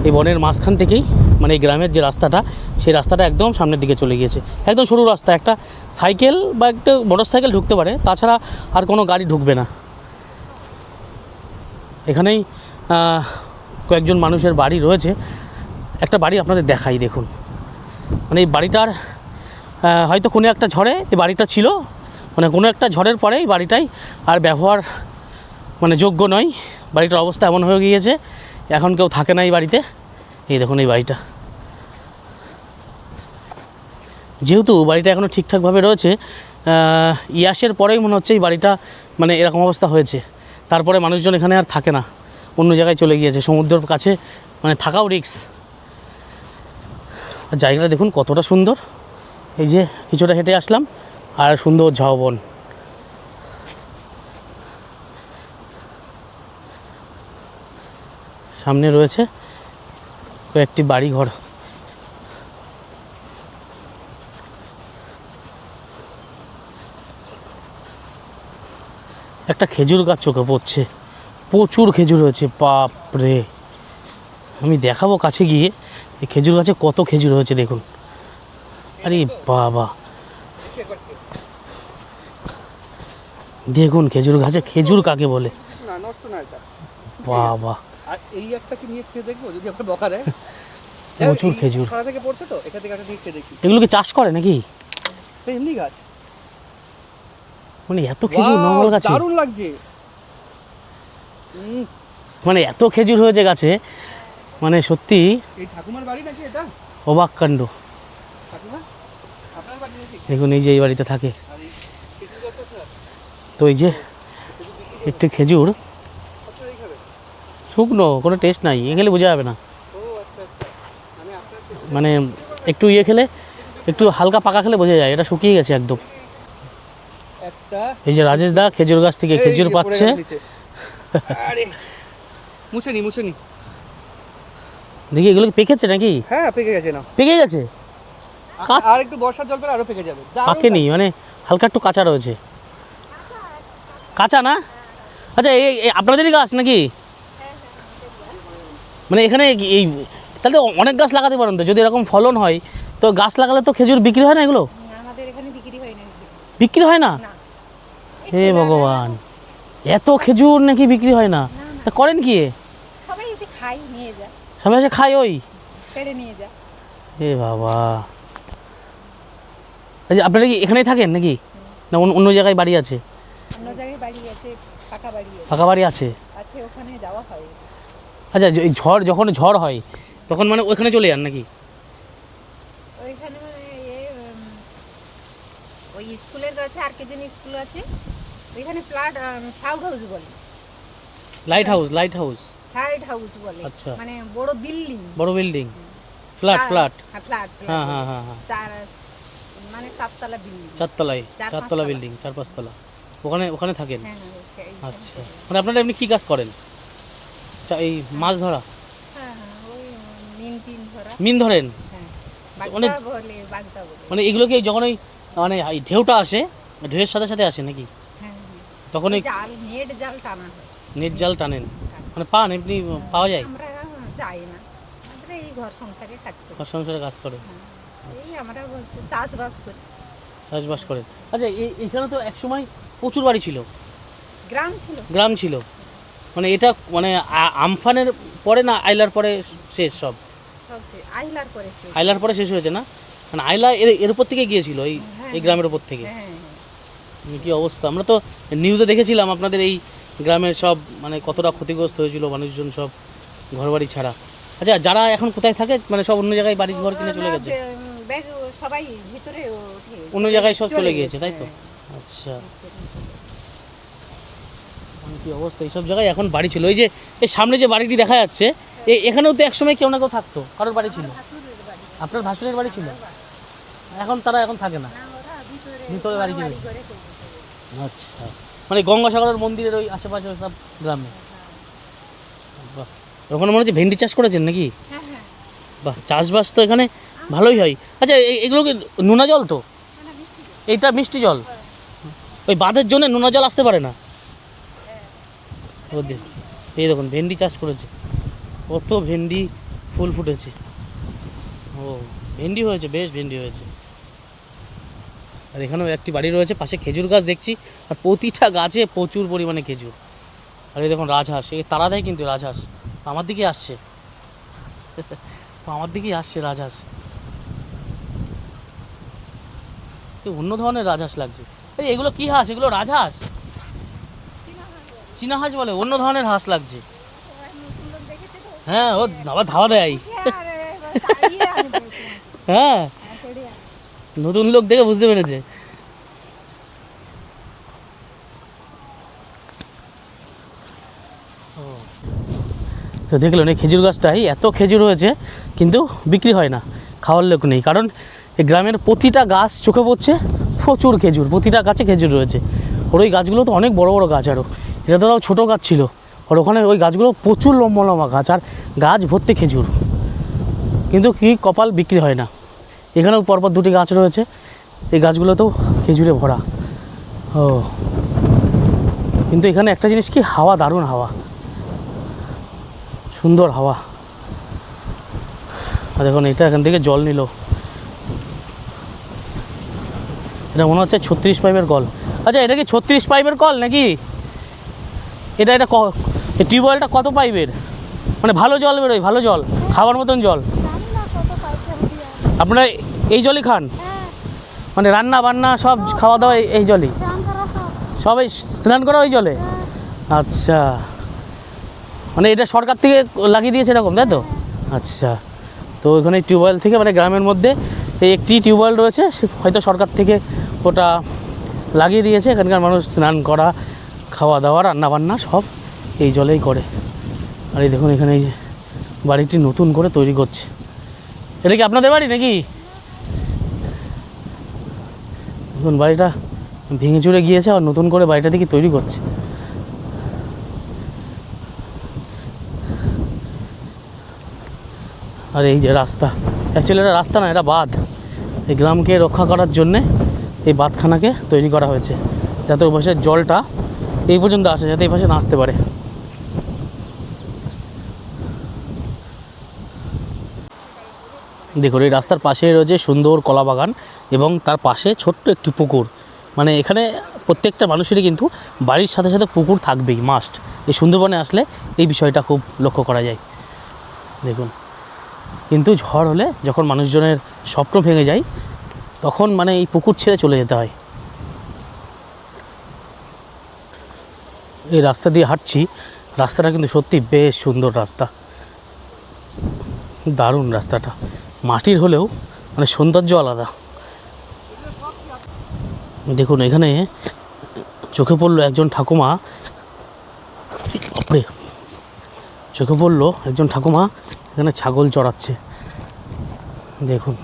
এই বনের মাঝখান থেকেই মানে এই গ্রামের যে রাস্তাটা, সেই রাস্তাটা একদম সামনের দিকে চলে গিয়েছে। একদম সরু রাস্তা, একটা সাইকেল বা একটা মোটর সাইকেল ঢুকতে পারে, তাছাড়া আর কোনো গাড়ি ঢুকবে না। এখানেই কয়েকজন মানুষের বাড়ি রয়েছে। একটা বাড়ি আপনাদের দেখাই, দেখুন। মানে এই বাড়িটার হয়তো কোনো একটা ঝড়ে এই বাড়িটা ছিল, মানে কোনো একটা ঝড়ের পরে এই বাড়িটাই আর ব্যবহার মানে যোগ্য নয়। বাড়িটার অবস্থা এমন হয়ে গিয়েছে, এখন কেউ থাকে না এই বাড়িতে। এই দেখুন এই বাড়িটা, যেহেতু বাড়িটা এখনও ঠিকঠাকভাবে রয়েছে, ইয়াসের পরেই মনে হচ্ছে এই বাড়িটা মানে এরকম অবস্থা হয়েছে। তারপরে মানুষজন এখানে আর থাকে না, অন্য জায়গায় চলে গিয়েছে। সমুদ্রের কাছে মানে থাকাও রিস্ক। জায়গাটা দেখুন কতটা সুন্দর। এই যে কিছুটা হেঁটে আসলাম, আর সুন্দর ঝাউবন। সামনে রয়েছে কয়েকটি বাড়ি ঘর। একটা খেজুর গাছ চোখে পড়ছে, প্রচুর খেজুর হয়েছে, বাপরে। আমি দেখাবো কাছে গিয়ে এই খেজুর গাছে কত খেজুর হয়েছে, দেখুন। আরে বাবা, দেখুন খেজুর গাছে খেজুর কাকে বলে, না নষ্ট না এটা। বাবা। আর এই একটা কি নিয়ে খেয়ে দেখবো যদি আমরা বকা দেয়। প্রচুর খেজুর। সারা থেকে পড়ছে তো, এখান থেকে একটা নিয়ে খেয়ে দেখি। এগুলো কি চাষ করে নাকি? তো এমনি গাছ, মানে এত খেজুর নর্মাল গাছে? দারুণ লাগছে। মানে এত খেজুর হয়েছে গাছে, মানে সত্যি এই ঠাকুমার বাড়ি নাকি এটা? অবাক কাণ্ড। ঠাকুমা আপনার বাড়ি নাকি? দেখুন এই যে এই বাড়িতে থাকে। আর এই খেজুর গাছ আছে? তো এই যে একটি খেজুর, আপনারাই খাবেন? শুকনো, কোনো টেস্ট নাই, এ খেলে বোঝা যাবে না। ও আচ্ছা আচ্ছা, আমি আপনার মানে একটু ইয়ে খেলে, একটু হালকা পাকা খেলে বোঝা যায় এটা শুকিয়ে গেছে একদম। একটা এই যে রাজেশ দা খেজুর গাছ থেকে খেজুর পাচ্ছে। আরে মুছে নি। দেখি এগুলো কি পেকেছে নাকি? হ্যাঁ পেকে গেছে না, পেকে গেছে? আর একটু বর্ষার জল পেলে আরো পেকে যাবে। পাকেনি, মানে হালকা একটু কাঁচা রয়েছে। কাঁচা না? আচ্ছা এই আপনাদেরই গাছ নাকি? মানে এখানে এই তাহলে তো অনেক গাছ লাগাতে পারেন তো, যদি এরকম ফলন হয় তো গাছ লাগালে তো খেজুর বিক্রি হয় না এগুলো? আমাদের এখানে বিক্রি হয় না। বিক্রি হয় না? হে ভগবান, এত খেজুর নাকি বিক্রি হয় না? তা করেন কি? সবাই এসে খাই, নিয়ে যায়, সবাই এসে খায় ওই? পেড়ে নিয়ে যায়। হে বাবা। আচ্ছা আপনারা কি এখানেই থাকেন নাকি, না অন্য জায়গায় বাড়ি আছে? অন্য জায়গায় বাড়ি আছে, ফাঁকা বাড়ি আছে, ফাঁকা বাড়ি আছে? আছে ওখানে যাওয়া হয়। আচ্ছা, এই ঝড় যখন ঝড় হয় তখন মানে ওইখানে চলে যান নাকি? ওইখানে মানে ওই স্কুলের কাছে আর কিছু স্কুল আছে, ওইখানে ক্লাউড হাউস বলে, লাইট হাউস থার্ড হাউস বলে। আচ্ছা। মানে বড় বিল্ডিং, বড় বিল্ডিং, ফ্ল্যাট ফ্ল্যাট হ্যাঁ হ্যাঁ হ্যাঁ হ্যাঁ, চার মানে চারতলা বিল্ডিং, চারতলা বিল্ডিং, 4-5 তলা, ওখানে থাকেন? হ্যাঁ হ্যাঁ আচ্ছা, মানে আপনারা এমনি কী কাজ করেন? এই মাছ ধরা? হ্যাঁ হ্যাঁ, ওই মিন ধরা, মিন ধরেন? হ্যাঁ অনেক- বাগদা বলে। মানে এগুলোকে যখন ওই মানে এই ঢেউটা আসে, ঢেউয়ের সাথে সাথে আসে নাকি? হ্যাঁ তখন ওই জাল, নেট জাল টানা হয়। নেট জাল টানেন, মানে পান এমনি পাওয়া যায়? আমরা যাই না, আমরা এই ঘর সংসারে কাজ করি। ঘর সংসারে কাজ করে, এই আমরা চাষবাস করি, চাষবাস করেন। আচ্ছা, এখানে তো একসময় প্রচুর বাড়ি ছিল, গ্রাম ছিল। মানে এটা মানে আমফানের পরে না আইলার পরে শেষ? সব সব আইলার পরে শেষ। আইলার পরে শেষ হয়েছে না? মানে আইলা এর উপর থেকে গিয়েছিল এই গ্রামের উপর থেকে? হ্যাঁ হ্যাঁ। কি অবস্থা, আমরা তো নিউজে দেখেছিলাম আপনাদের এই গ্রামের সব মানে কতটা ক্ষতিগ্রস্ত হয়েছিল, মানুষজন সব ঘরবাড়ি ছাড়া। আচ্ছা, যারা এখন কোথায় থাকে মানে সব অন্য জায়গায় বাড়ি ঘর কিনে চলে গেছে? ব্যাগ সবাই ভিতরে ওঠে, অন্য জায়গায় সব চলে গিয়েছে, তাই তো? হ্যাঁ। আচ্ছা, মানে কি অবস্থা, এইসব জায়গায় এখন বাড়ি ছিল। এই যে এই সামনে যে বাড়িটি দেখা যাচ্ছে, এখানেও তো একসময় কেউ না কেউ থাকতো, কারোর বাড়ি ছিল? আপনার ভাসুরের বাড়ি ছিল? এখন তারা এখন থাকে না, ভিতরে বাড়ি কিনে? আচ্ছা, মানে গঙ্গাসাগরের মন্দিরের ওই আশেপাশে সব গ্রামে? বাহ, ওখানে মনে হচ্ছে ভেন্ডি চাষ করেছেন নাকি? হ্যাঁ হ্যাঁ, বাহ, চাষবাস তো এখানে ভালোই হয়। আচ্ছা, এগুলো কি নোনা জল? তো এইটা মিষ্টি জল, ওই বাঁধের জন্য নোনা জল আসতে পারে না? ওদের এই দেখুন ভেন্ডি চাষ করেছে, কত ভেন্ডি ফুল ফুটেছে। ও, ভেন্ডি হয়েছে, বেশ ভেন্ডি হয়েছে। আর এখানেও একটি বাড়ি রয়েছে, পাশে খেজুর গাছ দেখছি, আর প্রতিটা গাছে প্রচুর পরিমাণে খেজুর। আর এই দেখুন রাজহাঁস, এই তারা দেয় কিন্তু রাজহাঁস, আমার দিকে আসছে, আমার দিকেই আসছে রাজহাঁস। অন্য ধরনের রাজহাঁস লাগছে। এই এগুলো কি হাঁস? এগুলো রাজহাঁস? চীনা হাঁস বলে, অন্য ধরনের হাঁস লাগছে। হ্যাঁ, ও আবার ধাওয়া দেয়। হ্যাঁ, নতুন লোক দেখে বুঝতে পেরেছে। তো দেখলেন এই খেজুর গাছটাই এত খেজুর হয়েছে, কিন্তু বিক্রি হয় না, খাওয়ার লোক নেই। কারণ এই গ্রামের প্রতিটা গাছ চোখে পড়ছে প্রচুর খেজুর, প্রতিটা গাছে খেজুর রয়েছে। ওর ওই গাছগুলো তো অনেক বড় বড় গাছ, আরও এটা তো তাও ছোটো গাছ ছিল, আর ওখানে ওই গাছগুলো প্রচুর লম্বা লম্বা গাছ, আর গাছ ভর্তি খেজুর, কিন্তু কি কপাল, বিক্রি হয় না। এখানেও পরপর দুটি গাছ রয়েছে, এই গাছগুলোতেও খেজুরে ভরা। ও, কিন্তু এখানে একটা জিনিস কি, হাওয়া, দারুণ হাওয়া, সুন্দর হাওয়া। আর দেখুন এটা এখান থেকে জল নিল, এটা মনে হচ্ছে 36 পাইপের কল। আচ্ছা, এটা কি 36 পাইপের কল নাকি? এটা টিউবওয়েলটা কত পাইপের? মানে ভালো জল বেরোয়, ভালো জল, খাওয়ার মতন জল? আপনারা এই জলই খান? মানে রান্না বান্না সব খাওয়া দাওয়া এই জলই? সবাই স্নান করা ওই জলে? আচ্ছা, মানে এটা সরকার থেকে লাগিয়ে দিয়েছে এরকম, তাই তো? আচ্ছা, তো ওইখানে টিউবওয়েল থেকে, মানে গ্রামের মধ্যে এই একটি টিউবওয়েল রয়েছে, হয়তো সরকার থেকে ওটা লাগিয়ে দিয়েছে। এখানকার মানুষ স্নান করা, খাওয়া দাওয়া, রান্নাবান্না সব এই জলেই করে। আর এই দেখুন এখানে এই যে বাড়িটি নতুন করে তৈরি করছে। এটা কি আপনাদের বাড়ি নাকি? দেখুন বাড়িটা ভেঙে চুরে গিয়েছে, আর নতুন করে বাড়িটা দেখি তৈরি করছে। আর এই যে রাস্তা, অ্যাকচুয়ালি এটা রাস্তা না, এটা বাঁধ। এই গ্রামকে রক্ষা করার জন্যে এই বাঁধখানাকে তৈরি করা হয়েছে, যাতে ওই পাশের জলটা এই পর্যন্ত আসে, যাতে এই পাশে না আসতে পারে। দেখুন এই রাস্তার পাশেই রয়েছে সুন্দর কলা বাগান, এবং তার পাশে ছোট্ট একটি পুকুর। মানে এখানে প্রত্যেকটা মানুষেরই কিন্তু বাড়ির সাথে সাথে পুকুর থাকবেই, মাস্ট। এই সুন্দরবনে আসলে এই বিষয়টা খুব লক্ষ্য করা যায়। দেখুন, কিন্তু ঝড় হলে যখন মানুষজনের স্বপ্ন ভেঙে যায়, তখন মানে এই পুকুর ছেড়ে চলে যেতে হয়। এই রাস্তা দিয়ে হাঁটছি, রাস্তাটা কিন্তু সত্যি বেশ সুন্দর রাস্তা, দারুণ রাস্তাটা, মাটির হলেও মানে সৌন্দর্য আলাদা। দেখুন এখানে চোখে পড়লো একজন ঠাকুমা, বাপরে, চোখে পড়লো একজন ঠাকুমা এখানে ছাগল চড়াচ্ছে। দেখুন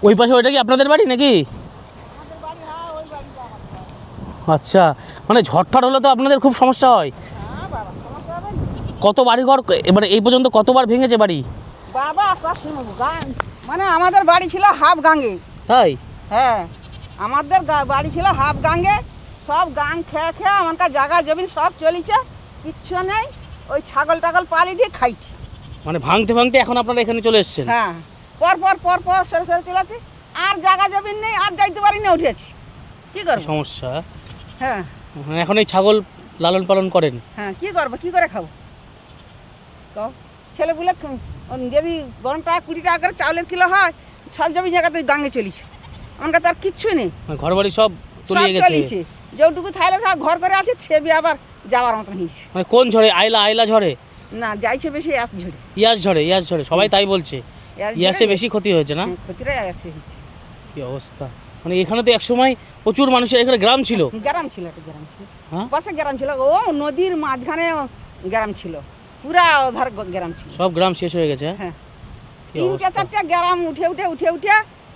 ওই পাশে, ওইটা কি আপনাদের বাড়ি নাকি? আচ্ছা, মানে ঝড় হলে তো আপনাদের খুব সমস্যা হয়। কত বাড়িঘর মানে এই পর্যন্ত কতবার ভেঙেছে বাড়ি? বাবা সব শুনবো গান, মানে আমাদের বাড়ি ছিল হাফ গাঙ্গে। তাই? হ্যাঁ, আমাদের বাড়ি ছিল হাফ গাঙ্গে, সব গাং খেয়ে খেয়ে আমাদের জায়গা জমিন সব চলেছে, কিচ্ছু নেই, ওই ছাগল টাগল পালিয়ে খাইছি। মানে ভাঙতে ভাঙতে এখন আপনারা এখানে চলে এসেছেন? হ্যাঁ, পর পর সরে সরে চলে আসছি, আর জায়গা জমিন নেই, আর যাইতে পারি না, উঠেছি, কী করবো? সমস্যা। হ্যাঁ এখন এই ছাগল লালন পালন করেন? হ্যাঁ, কী করবো, কী করে খাবো কও? ছেলেপুলে যদি 12 টাকা 20 টাকা করে চাউলের কিলো হয়, সব জমি জায়গাতে গাঙ্গে চলিছে, আমার কাছে আর কিচ্ছু নেই, ঘর বাড়ি সব সব তলিয়ে গেছে? চলিছে, যেটুকু থাইলে সব ঘর করে আছে, ছেবি আবার যাওয়ার মতন হয়েছে। মানে কোন ঝড়ে? আইলা ঝড়ে? না, যাইছে বেশি আস ঝরে, ইয়াস ঝড়ে সবাই তাই বলছে, ইয়াসে বেশি ক্ষতি হয়েছে না? ক্ষতিটাই আসছে হয়েছে। কি অবস্থা, মানে এখানে তো একসময় প্রচুর মানুষের এখানে গ্রাম ছিল। গ্রাম ছিল, একটা গ্রাম ছিল, হ্যাঁ? পাশে গ্রাম ছিল, ও নদীর মাঝখানে গ্রাম ছিল, পুরা ওধার গ্রাম ছিল। সব গ্রাম শেষ হয়ে গেছে? হ্যাঁ, কি 3টে অবস্থা, 4টে গ্রাম উঠে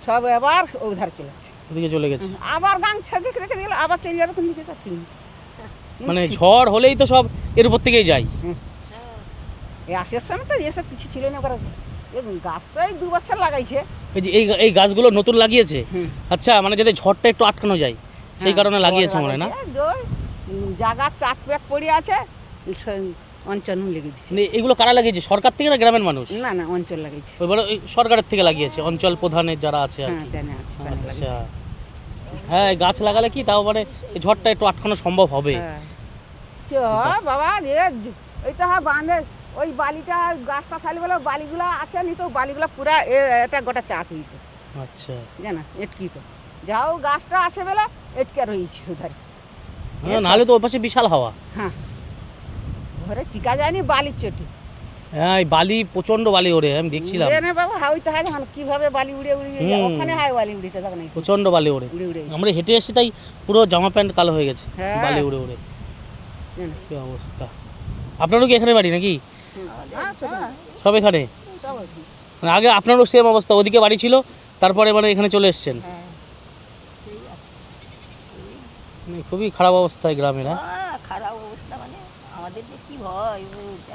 সব এবার ওধার চলে যাচ্ছে, ওদিকে চলে গেছে। আবার গাং ছেড়ে রেখে দিলে আবার চলে যাবে কোন দিকে, তা ঠিক নেই। মানে ঝড় হলেই তো সব এর উপর থেকেই যায়। এই আসার সময় তো এসব কিছু ছিল না, এবার গাছ তো এই 2 বছর লাগাইছে। এই যে এই গাছগুলো নতুন লাগিয়েছে? হুম। আচ্ছা, মানে যাতে ঝড়টা একটু আটকানো যায় সেই কারণে লাগিয়েছে মনে হয় না? জায়গা চাট প্যাক পড়ে আছে, অঞ্চল লেগে দিচ্ছে। মানে এগুলো কারা লাগিয়েছে, সরকার থেকে না গ্রামের মানুষ? না না, অঞ্চল লাগাইছে। ওইবারে ওই সরকারের থেকে লাগিয়েছে, অঞ্চল প্রধানের যারা আছে আর হ্যাঁ, কি। জানে আছে, তাই আচ্ছা, লাগাইছে। হ্যাঁ, এই গাছ লাগালে কি তাও মানে এই ঝড়টা একটু আটকানো সম্ভব হবে। হ্যাঁ। চ বাবা রে, ওই তো হ্যাঁ বাঁধে ওই বালিটা, গাছটা খালি বলে বালিগুলো আছে নি, তো বালিগুলো পুরা এটা গোটা চাট হইতো, আচ্ছা, জানা এটকি তো যাও গাছটা আছে বলে এটকে রয়েছে সুধারি। নাহলে তো ওর পাশে বিশাল হাওয়া। হ্যাঁ, ঘরে টিকা যায়নি বালির চটি। হ্যাঁ, এই বালি প্রচন্ড বালি ওড়ে, আমি দেখছিলাম না বাবা, হাওই তো হয় এখন কিভাবে বালি উড়ে ওখানে হয় বালি উড়িটা, তখন প্রচন্ড বালি ওড়ে। উড়ে উড়ে এসে। আমরা হেঁটে এসেছি, তাই পুরো জামা প্যান্ট কালো হয়ে গেছে হ্যাঁ। বালি উড়ে উড়ে। জানো। কি অবস্থা। আপনারও কি এখানে বাড়ি নাকি? হ্যাঁ, সব এখানে? সব আছে। মানে আগে আপনারও সেম অবস্থা, ওদিকে বাড়ি ছিল, তারপরে মানে এখানে চলে এসেছেন? হ্যাঁ, মানে খুবই খারাপ অবস্থায় গ্রামের। হ্যাঁ, খারাপ অবস্থা, মানে আমাদের যে কি ভয়,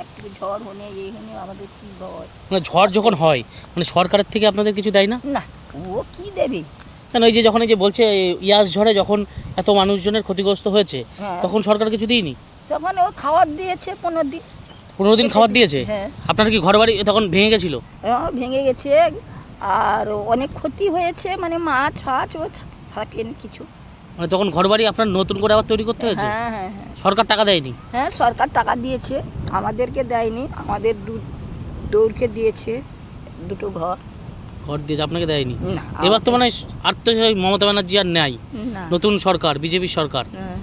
একটু ঝড় হলে এই হলে আমাদের কি ভয়। মানে ঝড় যখন হয়, মানে সরকারের থেকে আপনাদের কিছু দেয় না? না, ও কি দেবে? কেন, এই যে যখন এই যে বলছে ইয়াস ঝড়ে যখন এত মানুষজনের ক্ষতিগ্রস্ত হয়েছে, হ্যাঁ। তখন সরকার কিছু দিইনি? তখন ও খাবার দিয়েছে 15 দিন। 15 দিন খাবার দিয়েছে? হ্যাঁ। আপনার কি ঘর বাড়ি তখন ভেঙে গেছিল? ভেঙে গেছে, আর অনেক ক্ষতি হয়েছে, মানে মাছ ফাছ ও থাকেন কিছু। মানে তখন ঘর বাড়ি আপনার নতুন করে আবার তৈরি করতে হয়েছে? হ্যাঁ হ্যাঁ হ্যাঁ সরকার টাকা দেয়নি? হ্যাঁ, সরকার টাকা দিয়েছে, আমাদেরকে দেয়নি, আমাদের দৌড়কে দিয়েছে 2টো ঘর। ঘর দিয়েছে, আপনাকে দেয়নি? না, এবার তো মানে আর তো সেই মমতা ব্যানার্জি আর নেই, না। নতুন সরকার, বিজেপি সরকার। হ্যাঁ।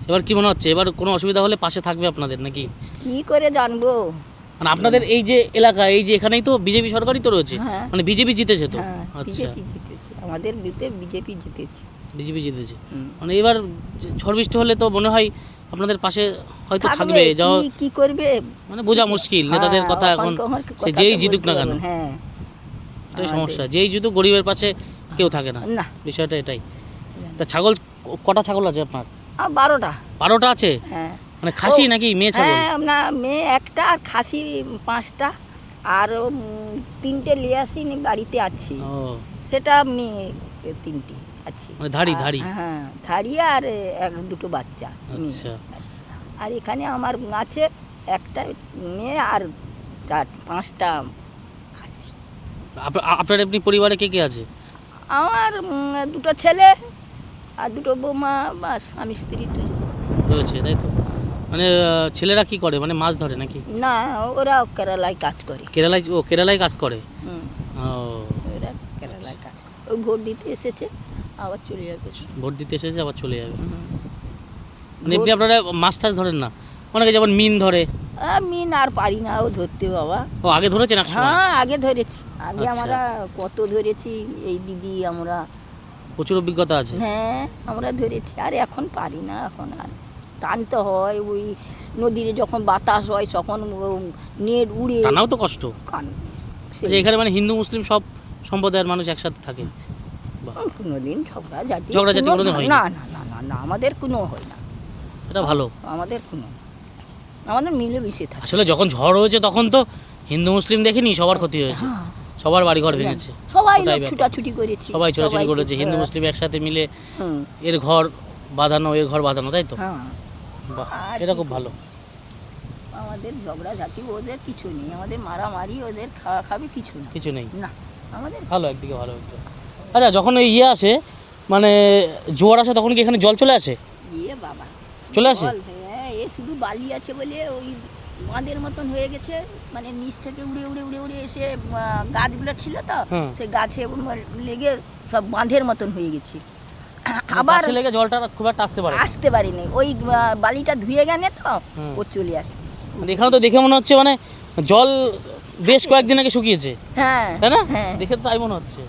এবার কি মনে হচ্ছে, এবার কোনো অসুবিধা হলে পাশে থাকবে আপনাদের নাকি? কি করে জানবো? মানে আপনাদের এই যে এলাকা, এই যে এখানেই তো বিজেপি সরকারই তো রয়েছে, হ্যাঁ। মানে বিজেপি জিতেছে তো? হ্যাঁ, আচ্ছা, বিজেপি জিতেছে, আমাদের বুথে বিজেপি জিতেছে। বিজেপি জিতেছে। হুম। মানে এবার ঝড় বৃষ্টি হলে তো মনে হয় আপনাদের পাশে হয়তো থাকবে, থাকবে, যাও কি করবে? মানে বোঝা মুশকিল নেতাদের হ্যাঁ, কথা এখন, কথা সে তো যেই বলতে জিতুক না কেন, পারবেন, হ্যাঁ। এটাই সমস্যা, যেই জিতুক গরিবের পাশে কেউ থাকে না, না, বিষয়টা এটাই। তা ছাগল কটা ছাগল আছে আপনার? 12টা। 12টা আছে? হ্যাঁ। মানে খাসি নাকি মেয়ে ছাগল? হ্যাঁ, না, মেয়ে একটা আর খাসি 5টা, আর 3টে নিয়ে আসিনি, গাড়িতে আছি, ও, সেটা মেয়ে 3টে আছে। মানে ধাড়ি আর- ধাড়ি? হ্যাঁ, ধাড়ি, আর 1-2টো বাচ্চা মেয়ে আচ্ছা। আছে। আর এখানে আমার আছে একটা মেয়ে আর 5টা খাসি। আপনার এমনি পরিবারে কে কে আছে? আমার 2টো ছেলে আর 2টো বৌমা, বাস, আমি স্ত্রী 2জন। রয়েছে, তাই তো? মানে ছেলেরা কি করে, মানে মাছ ধরে নাকি? না, ওরা কেরালায় কাজ করে। কেরালায়? ও, কেরালায় কাজ করে। হুম, ও, ওরা কেরালায় কাজ করে। ওই ভোট দিতে এসেছে, আবার চলে যাবে। ভোট দিতে এসেছে আবার চলে যাবে। মানে এমনি আপনারা মাছ টাছ ধরেন না? অনেকে যেমন মিন ধরে। আমি না আর পারি না ও ধরতে বাবা। ও আগে ধরেছেন এক সময়? হ্যাঁ আগে ধরেছি, আগে আচ্ছা। আমরা কত ধরেছি, এই দিদি আমরা। প্রচুর অভিজ্ঞতা আছে। হ্যাঁ আমরা ধরেছি, আর এখন পারি না, এখন আর টানতে হয়। ওই নদীতে যখন বাতাস হয় তখন নেট উড়ে টানাও তো কষ্ট। কান আচ্ছা, এখানে মানে হিন্দু মুসলিম সব সম্প্রদায়ের মানুষ একসাথে থাকে? কোনোদিন ঝগড়াঝাটি কোনোদিন হয়নি? না না না না না, আমাদের কোনো হয় না, এটা ভালো। আমাদের কোনো, আমাদের মিলেমিশে থাকে। আসলে যখন ঝড় হয়েছে তখন তো হিন্দু মুসলিম দেখিনি, সবার ক্ষতি হয়েছে, সবার বাড়িঘর ভেঙেছে। সবাই ওটাই লোক ব্যাপার। ছুটাছুটি করেছি, সবাই ছোটাছুটি সবাই করেছে, হিন্দু মুসলিম একসাথে মিলে হুম, এর ঘর বাঁধানো, এর ঘর বাঁধানো, তাই তো? হ্যাঁ। বাহ, আর এটা কি খুব ভালো। আমাদের ঝগড়াঝাটি ওদের কিছু নেই, আমাদের মারামারি ওদের খাওয়া খাবে কিছু না, কিছু নেই, না আমাদের। ভালো, একদিকে ভালো একদিকে। আচ্ছা, যখন ওই ইয়ে আসে মানে জোয়ার আসে তখন কি এখানে জল চলে আসে? ইয়ে বাবা চলে আসে? জল, হ্যাঁ, এ শুধু বালি আছে বলে ওই বাঁধের মতন হয়ে গেছে, মানে নিচ থেকে উড়ে উড়ে উড়ে উড়ে এসে গাছগুলো ছিল তো, হুম। সে গাছে লেগে সব বাঁধের মতন হয়ে গেছে। আবার গাছে লেগে জলটা খুব একটা আসতে পারে না। আসতে পারিনি, ওই বালিটা ধুয়ে গেলে তো হুম। ও চলে আসবে। মানে এখানে তো দেখে মনে হচ্ছে মানে জল বেশ কয়েকদিন আগে শুকিয়েছে, হ্যাঁ তাই না? হ্যাঁ, দেখে তো তাই মনে হচ্ছে।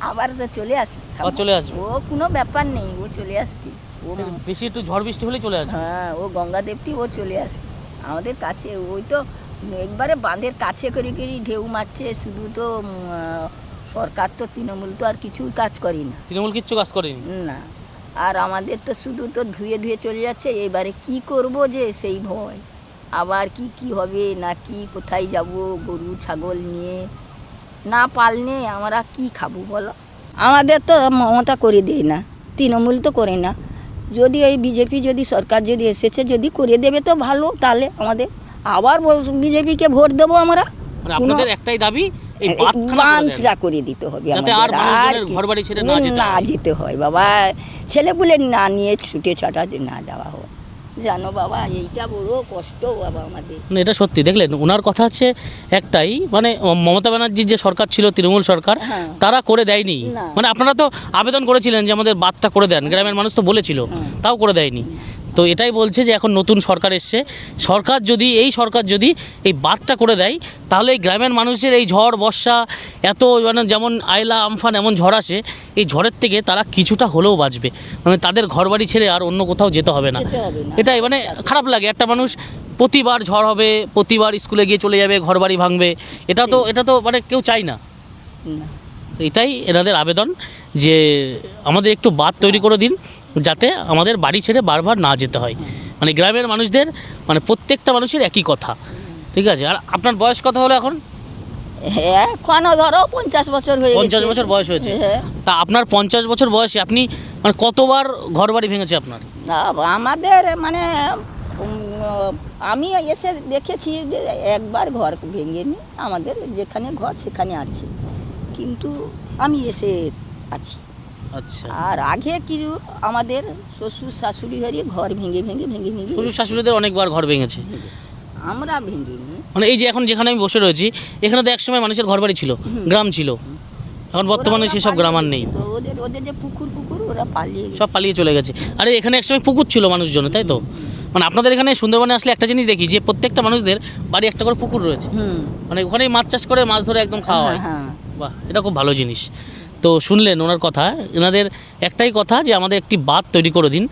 আবার যে চলে আসবে, আবার চলে আসবে। ও কোনো ব্যাপার নেই, ও চলে আসবে। ও বেশি একটু ঝড় বৃষ্টি হলে চলে আসবে। হ্যাঁ, ও গঙ্গা দেবতী ও চলে আসবে আমাদের কাছে। ওই তো একবারে বাঁধের কাছে করে করে ঢেউ মারছে, শুধু তো সরকার তো তৃণমূল তো আর কিছুই কাজ করি না, তৃণমূল কিচ্ছু কাজ করেনি। না। আর আমাদের তো শুধু তো ধুয়ে ধুয়ে চলে যাচ্ছে, এবারে কি করব যে সেই ভয়, আবার কি কি হবে না কি, কোথায় যাব গরু ছাগল নিয়ে, না পালনে আমরা কি খাবো বলো? আমাদের তো মমতা করে দেয় না, তৃণমূল তো করে না। যদি এই বিজেপি যদি সরকার যদি এসেছে যদি করে দেবে তো ভালো, তাহলে আমাদের আবার বিজেপিকে ভোট দেবো আমরা। মানে আপনাদের একটাই দাবি এই বাঁধখানা করে দেন, বাঁধটা করে দিতে হবে যাতে আমাদের, আর মানুষজনের কি- ঘরবাড়ি ছেড়ে না যেতে না হয়। যেতে হয় বাবা, ছেলেপুলে না নিয়ে ছুটে ছাটা না যাওয়া হয়, জানো বাবা, এইটা বড় কষ্ট বাবা আমাদের। মানে এটা সত্যি, দেখলেন ওনার কথা হচ্ছে একটাই, মানে মমতা ব্যানার্জির যে সরকার ছিল তৃণমূল সরকার, হ্যাঁ। তারা করে দেয়নি। না। মানে আপনারা তো আবেদন করেছিলেন যে আমাদের বাঁধটা করে দেন, গ্রামের মানুষ তো বলেছিল, তাও করে দেয়নি। তো এটাই বলছে যে এখন নতুন সরকার এসছে, এই সরকার যদি এই বাঁধটা করে দেয় তাহলে এই গ্রামের মানুষের এই ঝড় বর্ষা এত মানে যেমন আয়লা আমফান এমন ঝড় আসে, এই ঝড়ের থেকে তারা কিছুটা হলেও বাঁচবে, মানে তাদের ঘরবাড়ি ছেড়ে আর অন্য কোথাও যেতে হবে না। যেতে হবে না। এটাই মানে খারাপ লাগে, একটা মানুষ প্রতিবার ঝড় হবে, প্রতিবার স্কুলে গিয়ে চলে যাবে, ঘরবাড়ি ভাঙবে, এটা তো মানে কেউ চায় না। না। তো এটাই এনাদের আবেদন যে আমাদের একটু বাঁধ তৈরি করে দিন, যাতে আমাদের বাড়ি ছেড়ে বারবার না যেতে হয়। মানে গ্রামের মানুষদের মানে প্রত্যেকটা মানুষের একই কথা, ঠিক আছে? আর আপনার বয়স কত হলো এখন? হ্যাঁ, এখনো ধরো 50 বছর হয়ে গেছে। 50 বছর বয়স হয়েছে। হ্যাঁ। তা আপনার 50 বছর বয়সে আপনি মানে কতবার ঘরবাড়ি ভেঙেছে আপনার? আমাদের মানে আমি এসে দেখেছি যে একবার ঘর ভেঙেনি, আমাদের যেখানে ঘর সেখানে আছে, কিন্তু আমি এসে আছি। আচ্ছা, আর আগে কি আমাদের শ্বশুর শাশুড়ি ঘরে ঘর ভেঙে ভেঙে ভেঙে ভেঙে শ্বশুর শাশুড়িদের অনেকবার ঘর ভেঙেছে। আমরা ভেঙিনি। মানে এই যে এখন যেখানে আমি বসে রয়েছি এখানে তো একসময় মানুষের ঘরবাড়ি ছিল, গ্রাম ছিল, এখন বর্তমানে সেসব গ্রাম আর নেই, তো ওদের ওদের যে পুকুর ওরা পালিয়ে গেছে। সব পালিয়ে চলে গেছে। আরে এখানে একসময় পুকুর ছিল মানুষজন, তাই তো? মানে আপনাদের এখানে সুন্দরবনে আসলে একটা জিনিস দেখি যে প্রত্যেকটা মানুষদের বাড়ি একটা করে পুকুর রয়েছে, হুম, মানে ওখানেই মাছ চাষ করে মাছ ধরে একদম খাওয়া হয়। হ্যাঁ। বাহ, এটা খুব ভালো জিনিস। তো শুনলেন ওনার কথা, এনাদের একটাই কথা যে আমাদের একটি বাঁধ তৈরি করে দিন।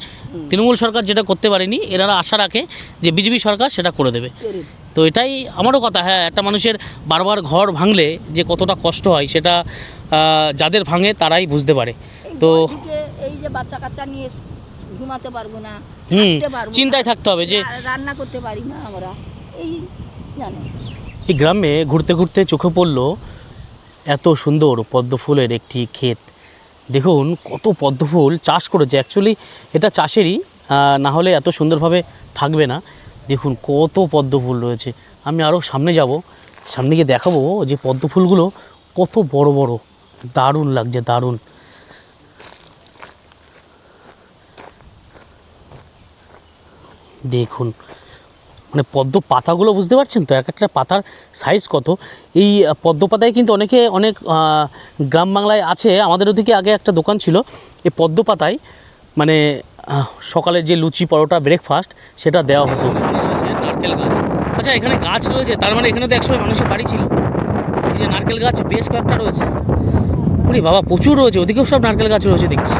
তৃণমূল সরকার যেটা করতে পারেনি, এনারা আশা রাখে যে বিজেপি সরকার সেটা করে দেবে। তো এটাই আমারও কথা। হ্যাঁ, একটা মানুষের বারবার ঘর ভাঙলে যে কতটা কষ্ট হয় সেটা যাদের ভাঙে তারাই বুঝতে পারে। তো এই যে বাচ্চা কাচ্চা নিয়ে ঘুমাতে পারবো না, হুম, থাকতে পারবো না, চিন্তায় থাকতে হবে যে রান্না করতে পারি না আমরা, এই জানো। এই গ্রামে ঘুরতে ঘুরতে চোখে পড়ল এত সুন্দর পদ্ম ফুলের একটি ক্ষেত। দেখুন কত পদ্ম ফুল চাষ করেছে, অ্যাকচুয়ালি এটা চাষেরই, না হলে এত সুন্দরভাবে থাকবে না। দেখুন কত পদ্ম ফুল রয়েছে। আমি আরও সামনে যাব, সামনে গিয়ে দেখাবো যে পদ্ম ফুলগুলো কত বড় বড়, দারুণ লাগছে, দারুণ। দেখুন মানে পদ্ম পাতাগুলো বুঝতে পারছেন তো, এক একটা পাতার সাইজ কত। এই পদ্ম পাতায় কিন্তু অনেক গ্রাম বাংলায় আছে, আমাদের ওদিকে আগে একটা দোকান ছিল এই পদ্ম পাতায়, মানে সকালের যে লুচি পরোটা ব্রেকফাস্ট সেটা দেওয়া হতো। এখানে রয়েছে নারকেল গাছ। আচ্ছা এখানে গাছ রয়েছে, তার মানে এখানে তো একসময় মানুষের বাড়ি ছিল। এই যে নারকেল গাছ বেশ কয়েকটা রয়েছে, ওরে বাবা প্রচুর রয়েছে, ওদিকেও সব নারকেল গাছ রয়েছে দেখছি।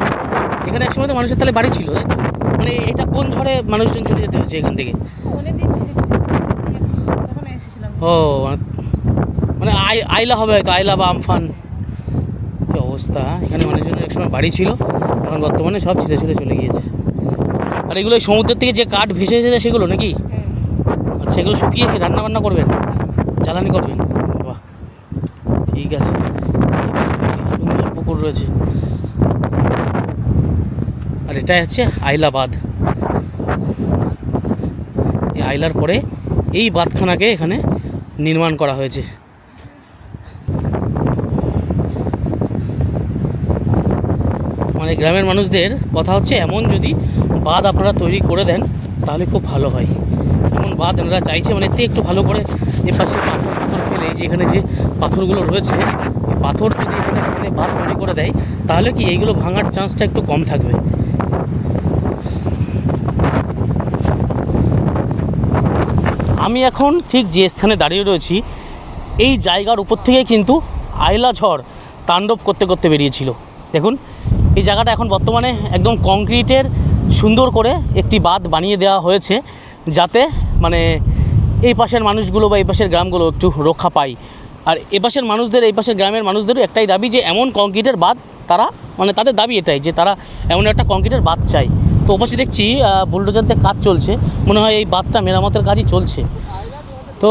এখানে একসময় তো মানুষের তাহলে বাড়ি ছিল, তাই তো? মানে এটা কোন ঝড়ে মানুষজন চলে যেতে হয়েছে এখান থেকে? অনেকদিন থেকে তখন এসেছিলাম। ও মানে আইলা হবে হয়তো, আইলা বা আমফান। কি অবস্থা, এখানে মানুষজনের একসময় বাড়ি ছিল, এখন বর্তমানে সব ছিঁড়ে ছিঁড়ে চলে গিয়েছে। আর এগুলো এই সমুদ্রের থেকে যে কাঠ ভেসে এসেছে সেগুলো নাকি? আচ্ছা এগুলো শুকিয়ে কি রান্না বান্না করবেন, জ্বালানি করবেন? বাহ ঠিক আছে, সুন্দর পুকুর রয়েছে। আর এটা হচ্ছে আইলা বাঁধ। এই আইলার পরে এই বাঁধখানাকে এখানে নির্মাণ করা হয়েছে। মানে গ্রামের মানুষদের কথা হচ্ছে এমন যদি বাঁধ আপনারা তৈরি করে দেন তাহলে খুব ভালো হয়। এমন বাঁধ এনারা চাইছে, মানে এতে একটু ভালো করে এপাশে পাথর ফেলে, যে এখানে যে পাথরগুলো রয়েছে এই পাথর যদি এখানে ফেলে বাঁধ তৈরি করে দেয় তাহলে কি এইগুলো ভাঙার চান্সটা একটু কম থাকবে। আমি এখন ঠিক যে স্থানে দাঁড়িয়ে রয়েছি এই জায়গার উপর থেকে কিন্তু আইলা ঝড় তাণ্ডব করতে করতে বেরিয়েছিল। দেখুন এই জায়গাটা এখন বর্তমানে একদম কংক্রিটের সুন্দর করে একটি বাঁধ বানিয়ে দেওয়া হয়েছে, যাতে মানে এই পাশের মানুষগুলো বা এই পাশের গ্রামগুলো একটু রক্ষা পায়। আর এ পাশের মানুষদের, এই পাশের গ্রামের মানুষদেরও একটাই দাবি যে এমন কংক্রিটের বাঁধ তারা, মানে তাদের দাবি এটাই যে তারা এমন একটা কংক্রিটের বাঁধ চাই। তো ওপাশে দেখছি বুলডোজারদের কাজ চলছে, মনে হয় এই বাঁধটা মেরামতের কাজই চলছে। তো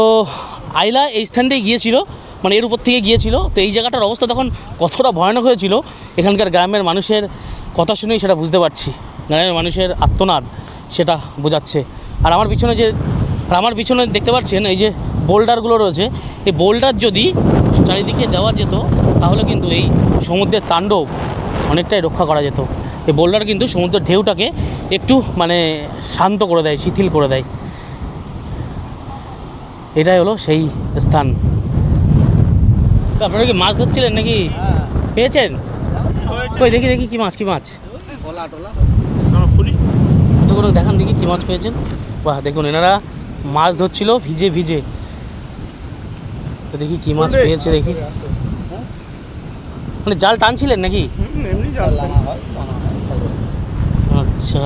আইলা এই স্থানটাই গিয়েছিল, মানে এর উপর থেকে গিয়েছিল। তো এই জায়গাটার অবস্থা তখন কতটা ভয়ানক হয়েছিল এখানকার গ্রামের মানুষের কথা শুনেই সেটা বুঝতে পারছি। গ্রামের মানুষের আর্তনাদ সেটা বোঝাচ্ছে। আর আমার পিছনে দেখতে পাচ্ছেন এই যে বোল্ডারগুলো রয়েছে, এই বোল্ডার যদি চারিদিকে দেওয়া যেত তাহলে কিন্তু এই সমুদ্রের তাণ্ডব অনেকটাই রক্ষা করা যেত। এই বোল্ডার কিন্তু সমুদ্রের ঢেউটাকে একটু মানে শান্ত করে দেয়, শিথিল করে দেয়। এটাই হলো সেই স্থান। আপনারা কি মাছ ধরছিলেন নাকি? পেয়েছেন? কই দেখি দেখি কি মাছ, কি মাছ? একটু করে দেখান দেখি কি মাছ পেয়েছেন। বাহ দেখুন এনারা মাছ ধরছিল ভিজে ভিজে। তো দেখি কি মাছ পেয়েছে দেখি। মানে জাল টানছিলেন নাকি? আচ্ছা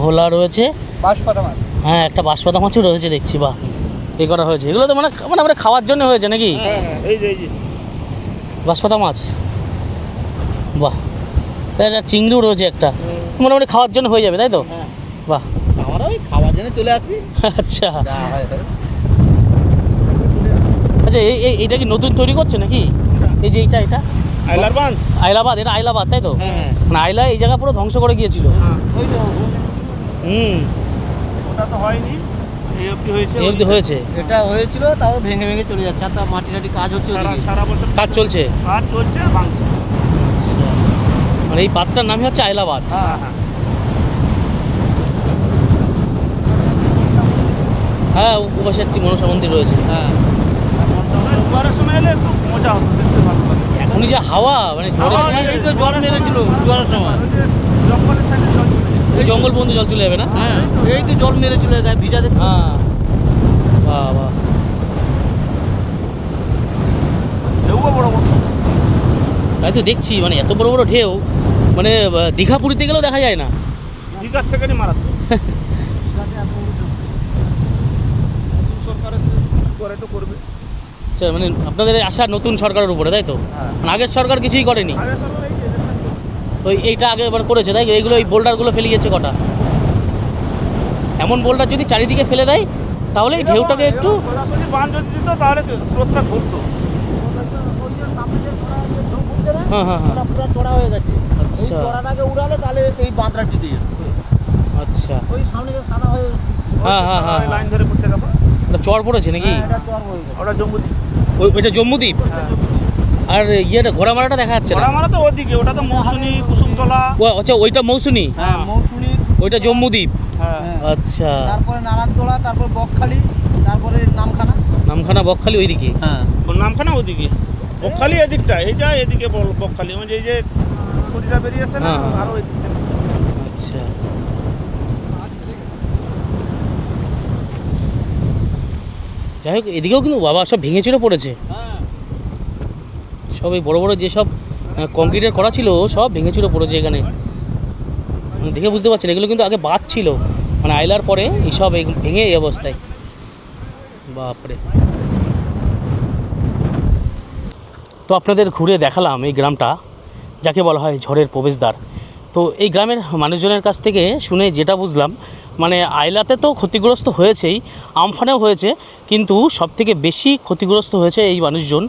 ভোলা রয়েছে, বাঁশপাতা মাছ। হ্যাঁ একটা বাঁশপাতা মাছও রয়েছে দেখছি। বাহ এই করা হয়েছে, এগুলো তো মানে মানে আমরা খাওয়ার জন্য হয়েছে নাকি? এই যে বাঁশপাতা মাছ, বাহ একটা চিংড়িও রয়েছে একটা, মোটামুটি খাওয়ার জন্য হয়ে যাবে তাই তো? বাহ আমরা ওই খাওয়ার জন্য চলে আসি। আচ্ছা আচ্ছা এইটা কি নতুন তৈরি করছে নাকি? এই যে এটা আইলারবান আইলাবাদ, এটা আইলাবাদ তাই তো? মানে আইলা এই জায়গা পুরো ধ্বংস করে গিয়েছিল। ওটা তো হয়নি, এই অবধি হয়েছে। এই অবধি হয়েছে, এটা হয়েছিল তাও ভেঙে ভেঙে চলে যাচ্ছে। আর মাটি টাটি কাজ হচ্ছে, সারা বছর কাজ চলছে। কাজ চলছে, ভাঙছে। মানে এই বাঁধটার নামই হচ্ছে আইলাবাদ। হ্যাঁ হ্যাঁ ওপাশে একটি মনসা মন্দির রয়েছে। হ্যাঁ জোয়ারের সময় এলে একটু মজা হতো, দেখতে ভালো লাগে। এখনই যে হাওয়া, মানে ঝড়ের সময় এই তো জল মেরেছিল জোয়ারের সময়, জঙ্গলের সাইডে জল চলে যায়। এই জঙ্গল পর্যন্ত জল চলে যাবে না? হ্যাঁ এই তো জল মেরেছিল, গায়ে ভিজা দেখতে। হ্যাঁ বাহ বাহ, ঢেউও বড় বড়। তাই তো দেখছি, মানে এত বড় বড় ঢেউ, মানে দীঘা পুরীতে গেলেও দেখা যায় না। দীঘার থেকে মারাত্মক। সরকারের করে তো করবে। আচ্ছা মানে আপনাদের আশা নতুন সরকারের উপরে তাই তো? মানে আগের সরকার কিছুই করেনি, ওই এইটা আগে এবার করেছে তাই? এইগুলো এই বোল্ডারগুলো ফেলে গিয়েছে কটা, এমন বোল্ডার যদি চারিদিকে ফেলে দেয় তাহলে এই ঢেউটাকে একটু বান যদি দিত তাহলে স্রোতটা ঘুরতো। হ্যাঁ হ্যাঁ হ্যাঁ পুরো চড়া হয়ে গেছে। আচ্ছা চড়াটাকে উড়ালে তাহলে এই বাঁধটা টিকে যেত। আচ্ছা ওই সামনে যে সাদা হয়ে হ্যাঁ হ্যাঁ হ্যাঁ লাইন ধরে পড়ছে গেল। ওটা চর পড়েছে নাকি? এটা চর হয়ে গেছে। ওটা জম্বুদ্বীপ। ওইটা জম্বুদ্বীপ। আর ইয়েটা ঘোড়ামারাটা দেখা যাচ্ছে না? ঘোড়ামারা তো ওদিকে, ওটা তো মৌসুমী কুসুমতলা। ও আচ্ছা ওইটা মৌসুমী, হ্যাঁ মৌসুমী, ওইটা জম্বুদ্বীপ। হ্যাঁ আচ্ছা তারপরে নারায়ণতলা, তারপর বকখালি, তারপরে নামখানা। নামখানা বকখালি ওইদিকে? হ্যাঁ নামখানা ওদিকে, বকখালি এদিকটা, এইটা এদিকে বকখালি, মানে এই যে খুঁটিটা বেরিয়েছে না, হ্যাঁ, হ্যাঁ। আরো এদিকে। আচ্ছা যাই হোক, এদিকেও কিন্তু বাবা সব ভেঙে চুরে পড়েছে, সব এই বড় বড় যেসব কংক্রিটের করা ছিল সব ভেঙে চুরে পড়েছে এখানে। দেখে বুঝতে পারছেন এগুলো কিন্তু আগে বাঁধ ছিল, মানে আইলার পরে এইসব ভেঙে এই অবস্থায়। বাপরে। তো আপনাদের ঘুরে দেখালাম এই গ্রামটা, যাকে বলা হয় ঝড়ের প্রবেশদ্বার। তো এই গ্রামের মানুষজনের কাছ থেকে শুনে যেটা বুঝলাম, মানে আইলাতে তো ক্ষতিগ্রস্ত হয়েছেই, আমফানেও হয়েছে, কিন্তু সবথেকে বেশি ক্ষতিগ্রস্ত হয়েছে এই মানুষজন,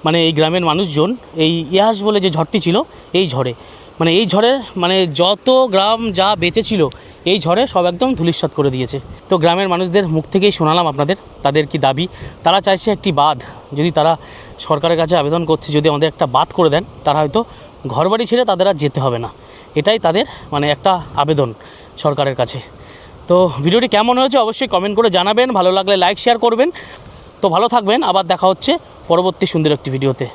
মানে এই গ্রামের মানুষজন এই ইয়াস বলে যে ঝড়টি ছিল এই ঝড়ে। মানে এই ঝড়ে মানে যত গ্রাম যা বেঁচে ছিল এই ঝড়ে সব একদম ধূলিসাৎ করে দিয়েছে। তো গ্রামের মানুষদের মুখ থেকেই শোনালাম আপনাদের তাদের কি দাবি। তারা চাইছে একটি বাঁধ, যদি তারা সরকারের কাছে আবেদন করছে যদি আমাদের একটা বাঁধ করে দেন, তারা হয়তো ঘরবাড়ি ছেড়ে তাদের আর যেতে হবে না। এটাই তাদের মানে একটা আবেদন সরকারের কাছে। তো ভিডিওটি কেমন হয়েছে অবশ্যই কমেন্ট করে জানাবেন, ভালো লাগলে লাইক শেয়ার করবেন। তো ভালো থাকবেন, আবার দেখা হচ্ছে পরবর্তী সুন্দর একটি ভিডিওতে।